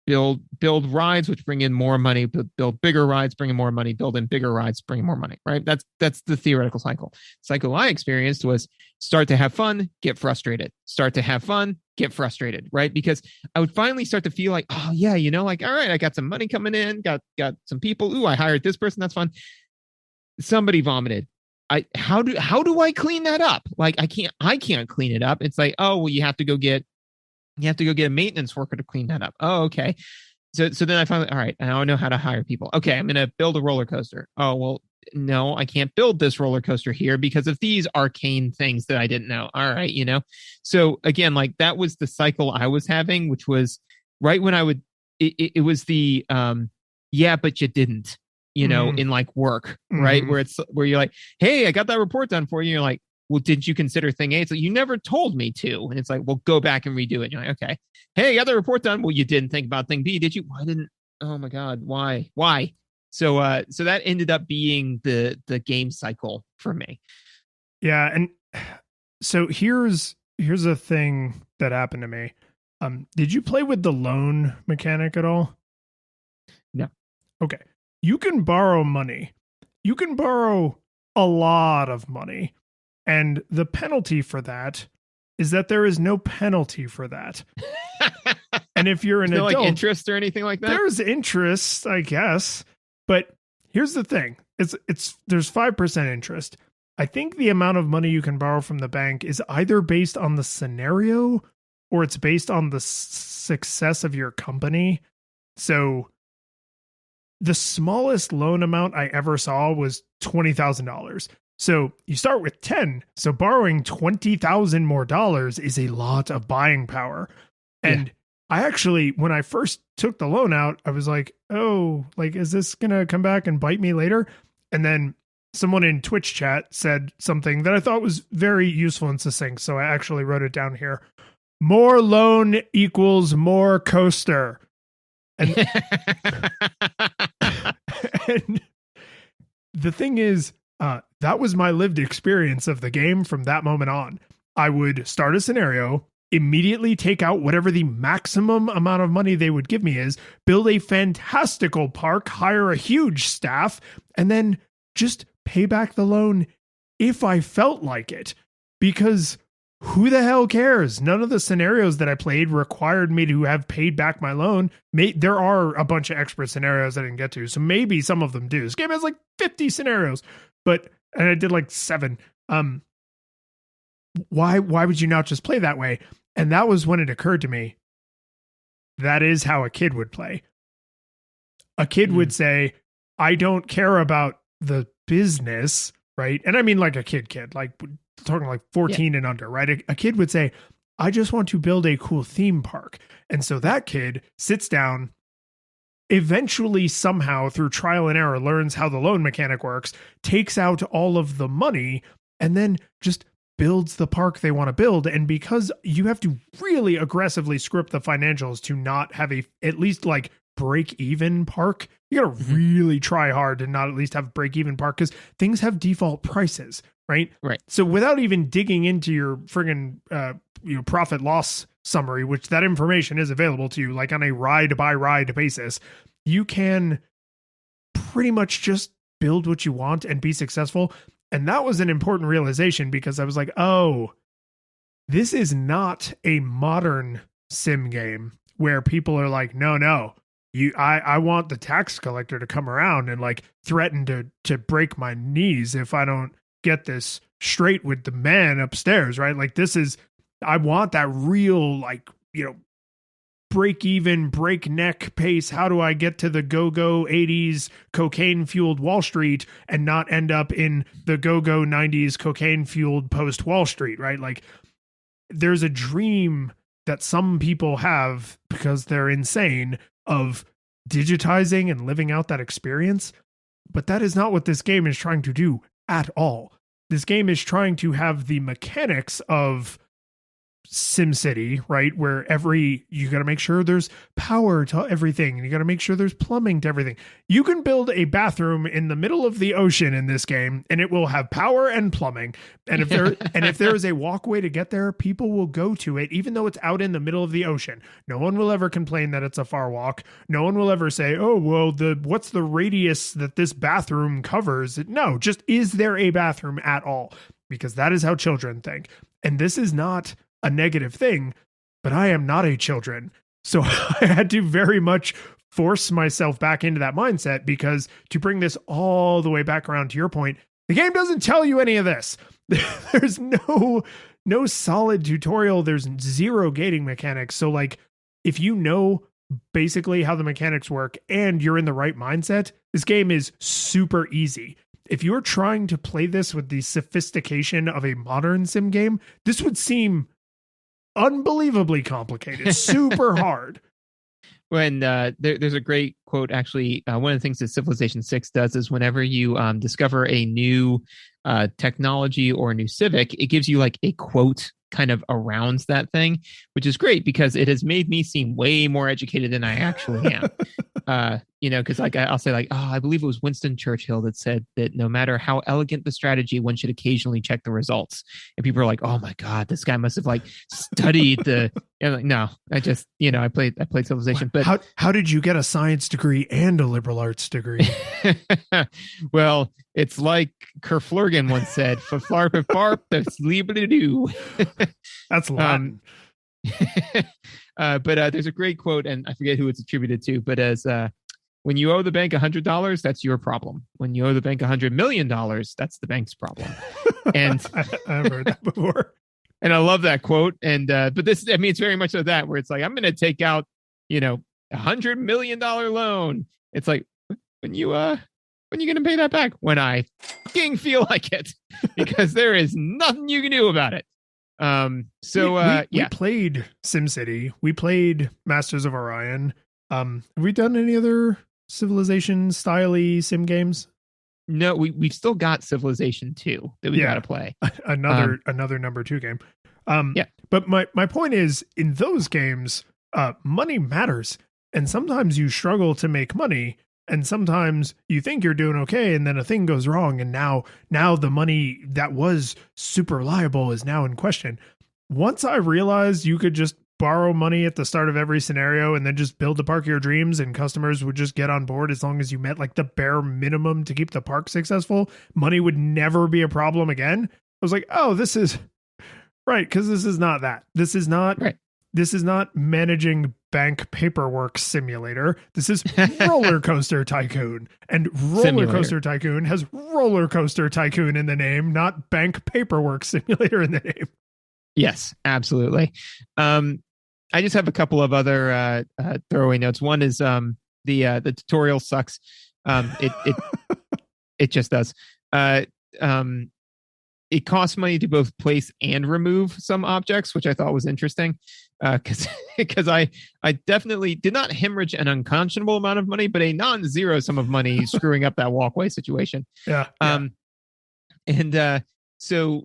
build rides which bring in more money, build bigger rides, bring in more money, build in bigger rides, bring in more money, right? That's the theoretical cycle. Cycle I experienced was start to have fun, get frustrated, start to have fun, get frustrated, right? Because I would finally start to feel like, oh yeah, like, all right, I got some money coming in, got some people. Ooh, I hired this person. That's fun. Somebody vomited. How do I clean that up? Like I can't clean it up. It's like, oh, well, you have to go get a maintenance worker to clean that up. Oh, okay. So then I finally, all right, now I know how to hire people. Okay, I'm going to build a roller coaster. Oh, well, no, I can't build this roller coaster here because of these arcane things that I didn't know. All right, So again, like that was the cycle I was having, which was right when I would, it was the, yeah, but you didn't, in like work, right? Mm-hmm. Where you're like, hey, I got that report done for you. You're like, well, didn't you consider thing A? It's like, you never told me to. And it's like, well, go back and redo it. And you're like, okay. Hey, I got the report done. Well, you didn't think about thing B, did you? Why didn't, oh my God, why? So that ended up being the game cycle for me. Yeah. And so here's a thing that happened to me. Did you play with the loan mechanic at all? No. Okay. You can borrow money. You can borrow a lot of money. And the penalty for that is that there is no penalty for that. And if you're an adult, like interest or anything like that, there's interest, I guess. But here's the thing: there's 5% interest. I think the amount of money you can borrow from the bank is either based on the scenario or it's based on the success of your company. So the smallest loan amount I ever saw was $20,000. So you start with 10. So borrowing $20,000 more is a lot of buying power. And I actually, when I first took the loan out, I was like, oh, like, is this going to come back and bite me later? And then someone in Twitch chat said something that I thought was very useful and succinct. So I actually wrote it down here. More loan equals more coaster. And, and the thing is, that was my lived experience of the game from that moment on. I would start a scenario, immediately take out whatever the maximum amount of money they would give me is, build a fantastical park, hire a huge staff, and then just pay back the loan if I felt like it. Because who the hell cares? None of the scenarios that I played required me to have paid back my loan. There are a bunch of expert scenarios I didn't get to, so maybe some of them do. This game has like 50 scenarios, and I did like 7. Why would you not just play that way? And that was when it occurred to me, that is how a kid would play. A kid would say, I don't care about the business, right? And I mean like a kid, like talking like 14 and under, right? A kid would say, I just want to build a cool theme park. And so that kid sits down, eventually somehow through trial and error learns how the loan mechanic works, takes out all of the money, and then just builds the park they want to build. And because you have to really aggressively script the financials to not have a at least like break even park, you gotta really try hard to not at least have break even park, because things have default prices, right? So without even digging into your friggin' profit loss summary, which that information is available to you like on a ride by ride basis, you can pretty much just build what you want and be successful. And that was an important realization, because I was like, oh, this is not a modern sim game where people are like, no, I want the tax collector to come around and like threaten to break my knees if I don't get this straight with the man upstairs, right? Like I want that real, like, break even, break neck pace. How do I get to the go-go 80s cocaine fueled Wall Street and not end up in the go-go 90s cocaine fueled post Wall Street, right? Like, there's a dream that some people have because they're insane of digitizing and living out that experience. But that is not what this game is trying to do at all. This game is trying to have the mechanics of SimCity, right? Where you got to make sure there's power to everything. You got to make sure there's plumbing to everything. You can build a bathroom in the middle of the ocean in this game, and it will have power and plumbing. And if there is a walkway to get there, people will go to it, even though it's out in the middle of the ocean. No one will ever complain that it's a far walk. No one will ever say, "Oh, well, what's the radius that this bathroom covers?" No, just is there a bathroom at all? Because that is how children think. And this is not a negative thing, but I am not a children. So I had to very much force myself back into that mindset, because to bring this all the way back around to your point, the game doesn't tell you any of this. There's no solid tutorial. There's zero gating mechanics. So like, if you know basically how the mechanics work and you're in the right mindset, this game is super easy. If you're trying to play this with the sophistication of a modern sim game, this would seem unbelievably complicated, super hard. When there's a great quote, actually, one of the things that Civilization 6 does is whenever you discover a new technology or a new civic, it gives you like a quote kind of around that thing, which is great because it has made me seem way more educated than I actually am. Because like I'll say like, oh, I believe it was Winston Churchill that said that no matter how elegant the strategy, one should occasionally check the results. And people are like, oh my God, this guy must have like studied the. And like, no, I just I played Civilization. But how did you get a science degree and a liberal arts degree? Well, it's like Kerflurgan once said, "Flarp farp, that's liberty do." That's Latin. But there's a great quote, and I forget who it's attributed to, but as when you owe the bank $100, that's your problem. When you owe the bank $100 million, that's the bank's problem. And I've heard that before. And I love that quote. And but this, I mean, it's very much of that, where it's like, I'm going to take out, $100 million loan. It's like, when you going to pay that back? When I fucking feel like it, because there is nothing you can do about it. We played SimCity. We played Masters of Orion. Have we done any other Civilization style-y sim games? No, we've still got Civilization 2 that we got to play. Another number 2 game. But my point is, in those games, money matters. And sometimes you struggle to make money, and sometimes you think you're doing okay, and then a thing goes wrong, and now the money that was super reliable is now in question. Once I realized you could just borrow money at the start of every scenario and then just build the park of your dreams, and customers would just get on board as long as you met like the bare minimum to keep the park successful, money would never be a problem again. I was like, oh, this is right, because this is not that. This is not right. This is not managing bank paperwork simulator. This is RollerCoaster Tycoon. And RollerCoaster Tycoon has RollerCoaster Tycoon in the name, not bank paperwork simulator in the name. Yes, absolutely. I just have a couple of other throwaway notes. One is The tutorial sucks. It just does. It costs money to both place and remove some objects, which I thought was interesting. Because I definitely did not hemorrhage an unconscionable amount of money, but a non-zero sum of money screwing up that walkway situation. Yeah. So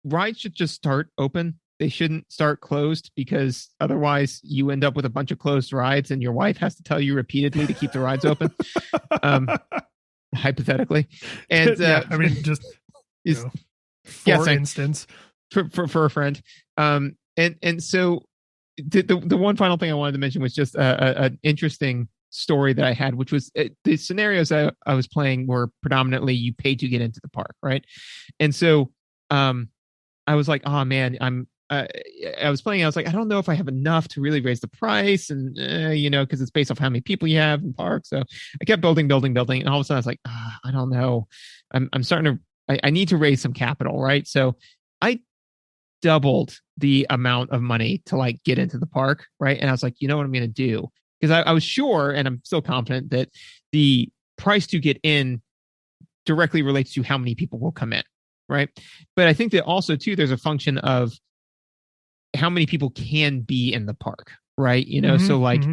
rides should just start open. They shouldn't start closed, because otherwise you end up with a bunch of closed rides and your wife has to tell you repeatedly to keep the rides open. Hypothetically. And I mean, just for instance, for a friend. And so the one final thing I wanted to mention was just an interesting story that I had, which was the scenarios I was playing were predominantly you pay to get into the park, right? And so I was like, oh man, I was playing. I was like, I don't know if I have enough to really raise the price, and because it's based off how many people you have in park. So I kept building, and all of a sudden I was like, I don't know. I'm starting to. I need to raise some capital, right? So I doubled the amount of money to like get into the park, right? And I was like, you know what I'm going to do? Because I was sure, and I'm still confident, that the price to get in directly relates to how many people will come in, right? But I think that also too, there's a function of how many people can be in the park, right? So like,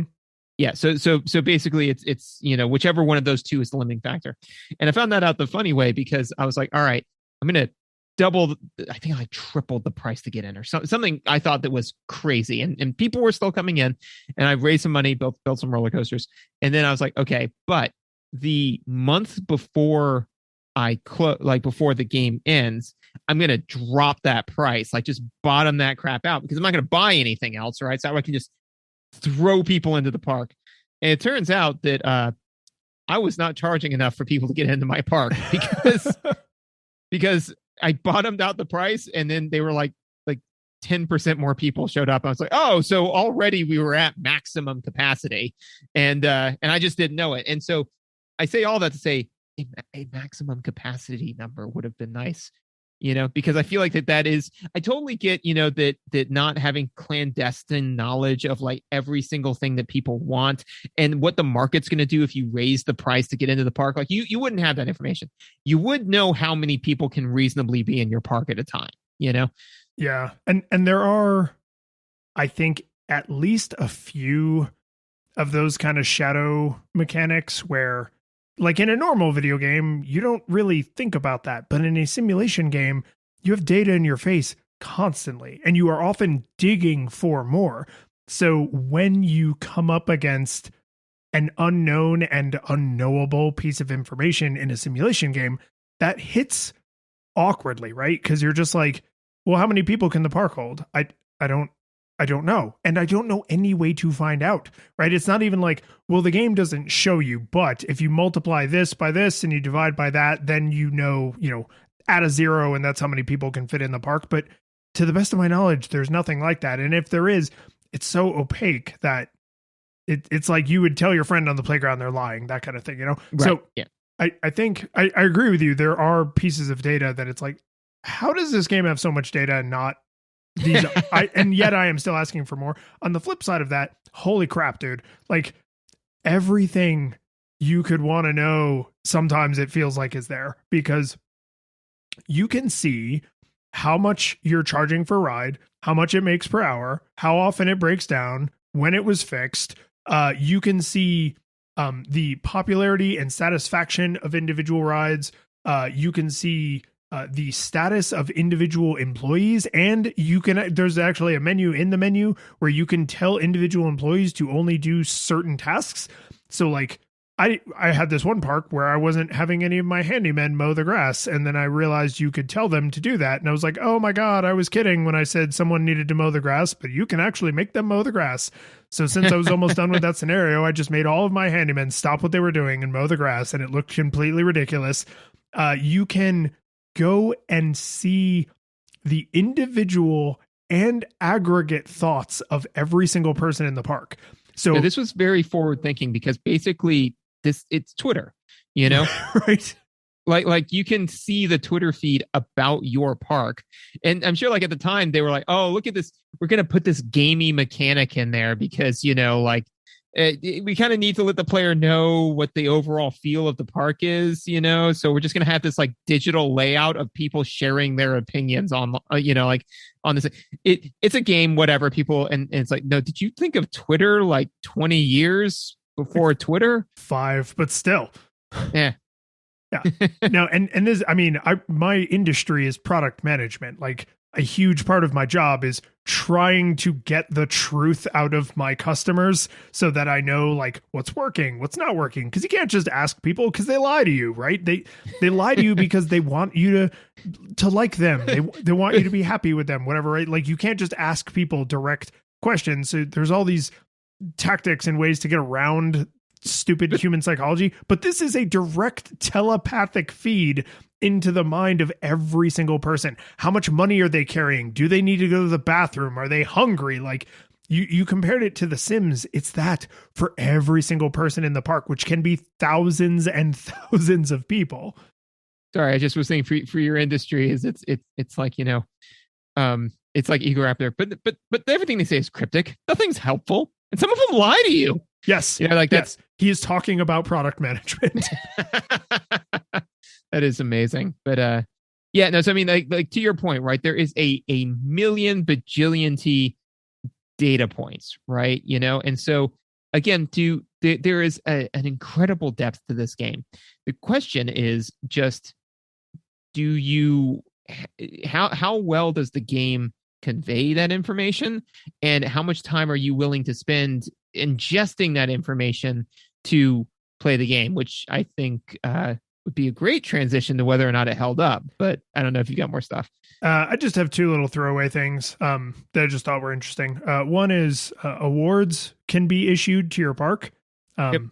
yeah. So basically, it's whichever one of those two is the limiting factor. And I found that out the funny way, because I was like, all right, I'm gonna I think I tripled the price to get in, or something I thought that was crazy. And people were still coming in, and I raised some money, built some roller coasters. And then I was like, okay, but the month before before the game ends, I'm going to drop that price, like just bottom that crap out, because I'm not going to buy anything else, right? So I can just throw people into the park. And it turns out that I was not charging enough for people to get into my park, because I bottomed out the price, and then they were like 10% more people showed up. I was like, oh, so already we were at maximum capacity, and I just didn't know it. And so I say all that to say a maximum capacity number would have been nice, because I feel like that is, I totally get, that not having clandestine knowledge of like every single thing that people want and what the market's going to do if you raise the price to get into the park. Like you wouldn't have that information. You would know how many people can reasonably be in your park at a time, Yeah. And there are, I think, at least a few of those kind of shadow mechanics where, like in a normal video game, you don't really think about that. But in a simulation game, you have data in your face constantly, and you are often digging for more. So when you come up against an unknown and unknowable piece of information in a simulation game, that hits awkwardly, right? Because you're just like, well, how many people can the park hold? I don't know. And I don't know any way to find out, right? It's not even like, well, the game doesn't show you, but if you multiply this by this and you divide by that, then add a zero, and that's how many people can fit in the park. But to the best of my knowledge, there's nothing like that. And if there is, it's so opaque that it's like you would tell your friend on the playground they're lying, that kind of thing, Right. So yeah. I think I agree with you. There are pieces of data that it's like, how does this game have so much data and not these? And yet I am still asking for more. On the flip side of that, holy crap, dude! Like everything you could want to know, sometimes it feels like is there, because you can see how much you're charging for a ride, how much it makes per hour, how often it breaks down, when it was fixed. You can see the popularity and satisfaction of individual rides. You can see the status of individual employees, and there's actually a menu in the menu where you can tell individual employees to only do certain tasks. So like I had this one park where I wasn't having any of my handymen mow the grass, and then I realized you could tell them to do that, and I was like, oh my god, I was kidding when I said someone needed to mow the grass, but you can actually make them mow the grass. So since I was almost done with that scenario, I just made all of my handymen stop what they were doing and mow the grass, and it looked completely ridiculous. You can go and see the individual and aggregate thoughts of every single person in the park. So this was very forward thinking, because basically it's Twitter, right? Like you can see the Twitter feed about your park. And I'm sure like at the time they were like, oh, look at this. We're going to put this gamey mechanic in there because, we kind of need to let the player know what the overall feel of the park is, so we're just going to have this like digital layout of people sharing their opinions on, like on this. It's a game, whatever people. And it's like, no, did you think of Twitter like 20 years before Twitter? 5, but still. Yeah. Yeah. No, and this, I mean, my industry is product management. Like, a huge part of my job is trying to get the truth out of my customers so that I know like what's working, what's not working. Cause you can't just ask people because they lie to you, right? They lie to you because they want you to like them. They want you to be happy with them, whatever, right? Like, you can't just ask people direct questions. So there's all these tactics and ways to get around stupid human psychology, but this is a direct telepathic feed into the mind of every single person. How much money are they carrying? Do they need to go to the bathroom? Are they hungry? Like, you compared it to The Sims. It's that for every single person in the park, which can be thousands and thousands of people. Sorry, I just was saying for your industry is it's like, it's like ego wrap there, but everything they say is cryptic. Nothing's helpful, and some of them lie to you. Yes, like that's he is talking about product management. That is amazing. But yeah, no, so I mean, like to your point, right? There is a million bajillion T data points, right? And so again, there is an incredible depth to this game. The question is just, how well does the game convey that information, and how much time are you willing to spend ingesting that information to play the game, which I think would be a great transition to whether or not it held up. But I don't know if you got more stuff. I just have 2 little throwaway things that I just thought were interesting. One is awards can be issued to your park, and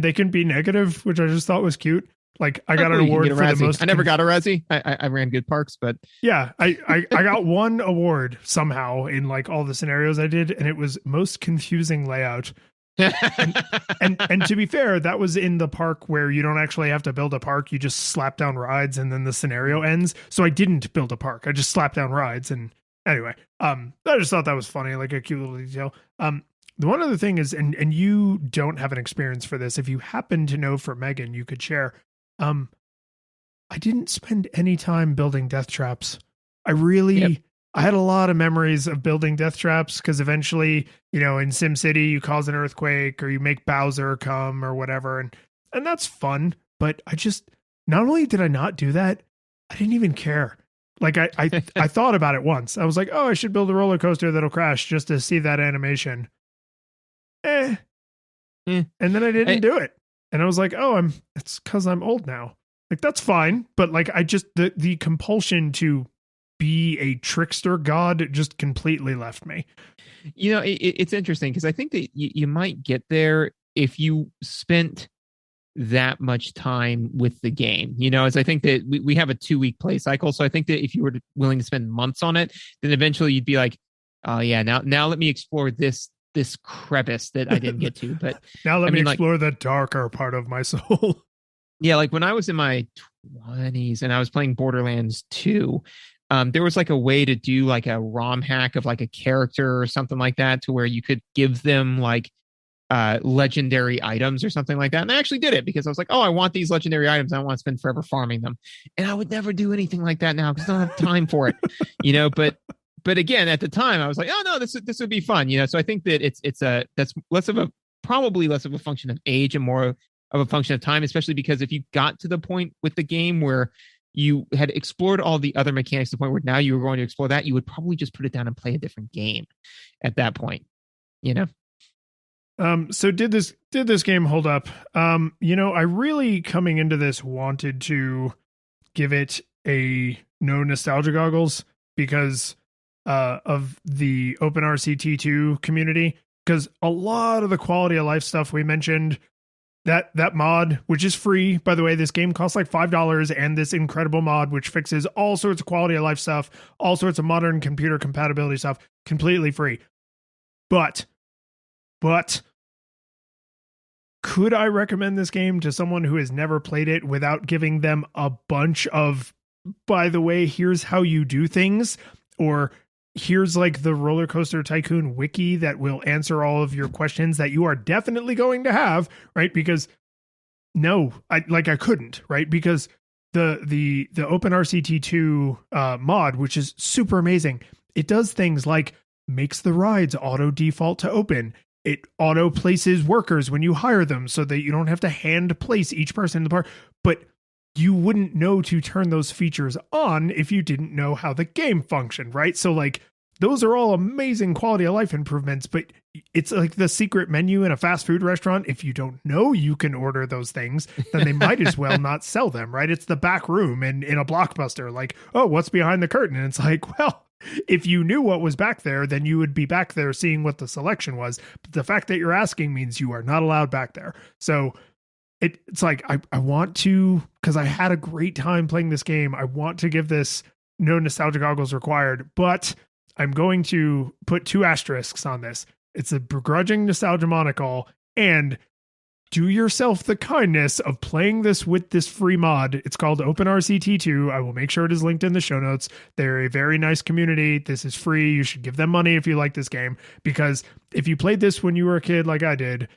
they can be negative, which I just thought was cute. Like, I got an award for the most. I never got a Razzie. I ran good parks, but yeah, I got one award somehow in like all the scenarios I did, and it was most confusing layout. and to be fair, that was in the park where you don't actually have to build a park. You just slap down rides and then the scenario ends. So I didn't build a park. I just slapped down rides. And anyway, I just thought that was funny, like a cute little detail. The one other thing is, and you don't have an experience for this. If you happen to know for Megan, you could share. I didn't spend any time building death traps. I had a lot of memories of building death traps because eventually, in SimCity, you cause an earthquake or you make Bowser come or whatever. And that's fun. But not only did I not do that, I didn't even care. Like I thought about it once. I was like, oh, I should build a roller coaster that'll crash just to see that animation. And then I didn't do it. And I was like, oh, it's because I'm old now. Like, that's fine. But like, the compulsion to be a trickster god just completely left me. It's interesting because I think that you might get there if you spent that much time with the game, as I think that we have a 2-week play cycle. So I think that if you were willing to spend months on it, then eventually you'd be like, oh yeah, now let me explore this crevice that I didn't get to. But now let me explore the darker part of my soul. Yeah, like when I was in my 20s and I was playing Borderlands 2, there was like a way to do like a ROM hack of like a character or something like that to where you could give them like legendary items or something like that. And I actually did it because I was like, oh, I want these legendary items. I don't want to spend forever farming them. And I would never do anything like that now because I don't have time for it, but again, at the time I was like, oh no, this would be fun. So I think that that's probably less of a function of age and more of a function of time, especially because if you got to the point with the game where you had explored all the other mechanics to the point where now you were going to explore that, you would probably just put it down and play a different game at that point, So did this game hold up? I really coming into this wanted to give it a no nostalgia goggles because of the OpenRCT2 community, because a lot of the quality of life stuff we mentioned, that mod, which is free, by the way, this game costs like $5, and this incredible mod, which fixes all sorts of quality of life stuff, all sorts of modern computer compatibility stuff, completely free. But could I recommend this game to someone who has never played it without giving them a bunch of, by the way, here's how you do things, or here's like the RollerCoaster Tycoon wiki that will answer all of your questions that you are definitely going to have, right? Because no, I couldn't, right? Because the OpenRCT2 mod, which is super amazing, it does things like makes the rides auto default to open. It auto places workers when you hire them so that you don't have to hand place each person in the park. But you wouldn't know to turn those features on if you didn't know how the game functioned, right? So like those are all amazing quality of life improvements, but it's like the secret menu in a fast food restaurant. If you don't know you can order those things, then they might as well not sell them, right? It's the back room in a Blockbuster. Like, oh, what's behind the curtain? And it's like, well, if you knew what was back there, then you would be back there seeing what the selection was. But the fact that you're asking means you are not allowed back there. So it's like, I want to, because I had a great time playing this game. I want to give this no nostalgia goggles required, but I'm going to put 2 asterisks on this. It's a begrudging nostalgia monocle, and do yourself the kindness of playing this with this free mod. It's called OpenRCT2. I will make sure it is linked in the show notes. They're a very nice community. This is free. You should give them money if you like this game, because if you played this when you were a kid like I did,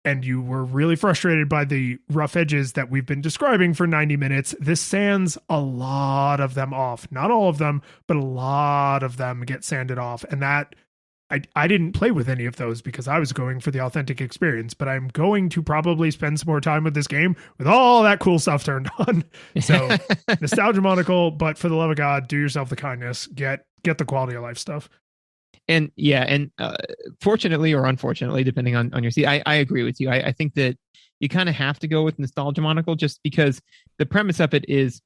and you were really frustrated by the rough edges that we've been describing for 90 minutes, this sands a lot of them off. Not all of them, but a lot of them get sanded off. And that, I didn't play with any of those because I was going for the authentic experience, but I'm going to probably spend some more time with this game with all that cool stuff turned on. So nostalgia monocle, but for the love of God, do yourself the kindness, get the quality of life stuff. And yeah, and fortunately or unfortunately, depending on your seat, I agree with you. I think that you kind of have to go with nostalgia monocle just because the premise of it is,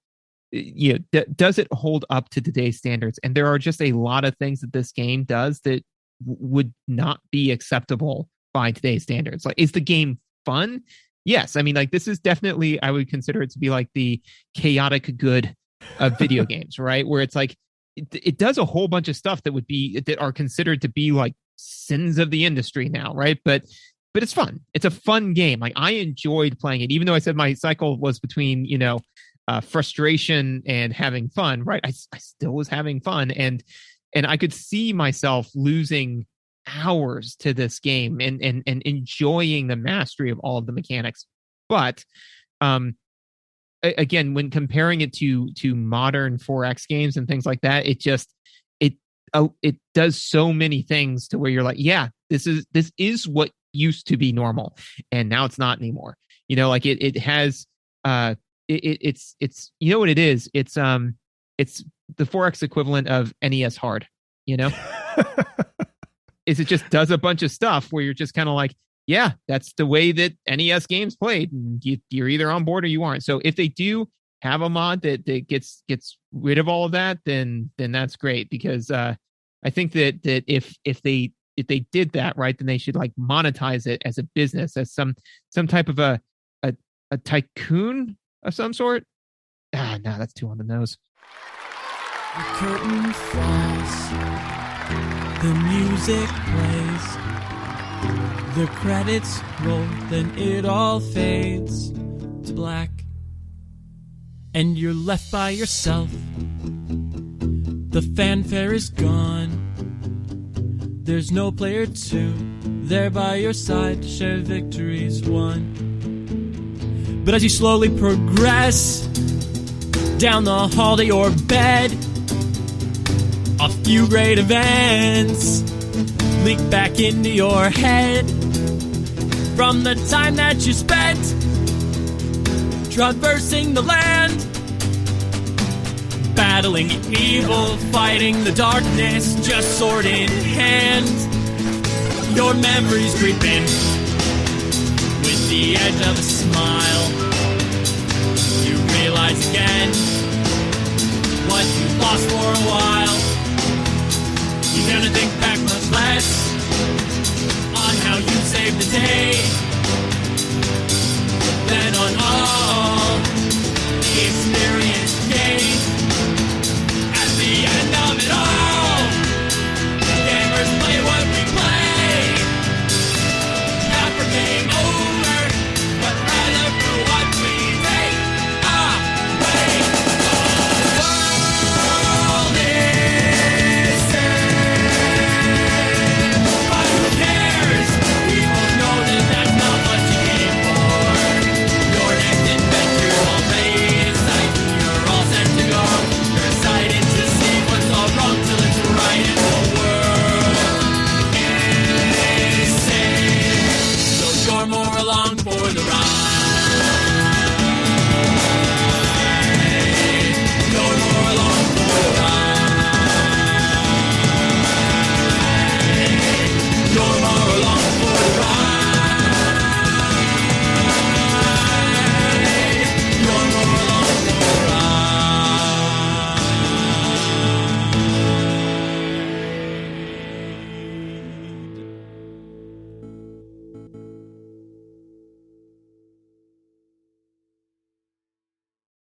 does it hold up to today's standards? And there are just a lot of things that this game does that would not be acceptable by today's standards. Like, is the game fun? Yes. I mean, like, this is definitely, I would consider it to be like the chaotic good of video games, right? Where it's like, it does a whole bunch of stuff that are considered to be like sins of the industry now, right? But it's fun. It's a fun game. Like, I enjoyed playing it, even though I said my cycle was between frustration and having fun, right? I still was having fun, and I could see myself losing hours to this game and enjoying the mastery of all of the mechanics. But again, when comparing it to modern 4X games and things like that, it does so many things to where you're like, yeah, this is what used to be normal, and now it's not anymore. Like it has it's you know what it is? It's the 4X equivalent of NES hard. Is it just does a bunch of stuff where you're just kind of like, yeah, that's the way that NES games played. And you're either on board or you aren't. So if they do have a mod that gets rid of all of that, then that's great, because I think that if they did that right, then they should like monetize it as a business, as some type of a tycoon of some sort. No, that's too on the nose. The curtain falls, the music plays, the credits roll, then it all fades to black, and you're left by yourself. The fanfare is gone, there's no player 2 there by your side to share victories won. But as you slowly progress down the hall to your bed, a few great events leak back into your head from the time that you spent traversing the land, battling evil, fighting the darkness, just sword in hand. Your memories creep in with the edge of a smile. You realize again what you lost for a while. You're gonna think back much less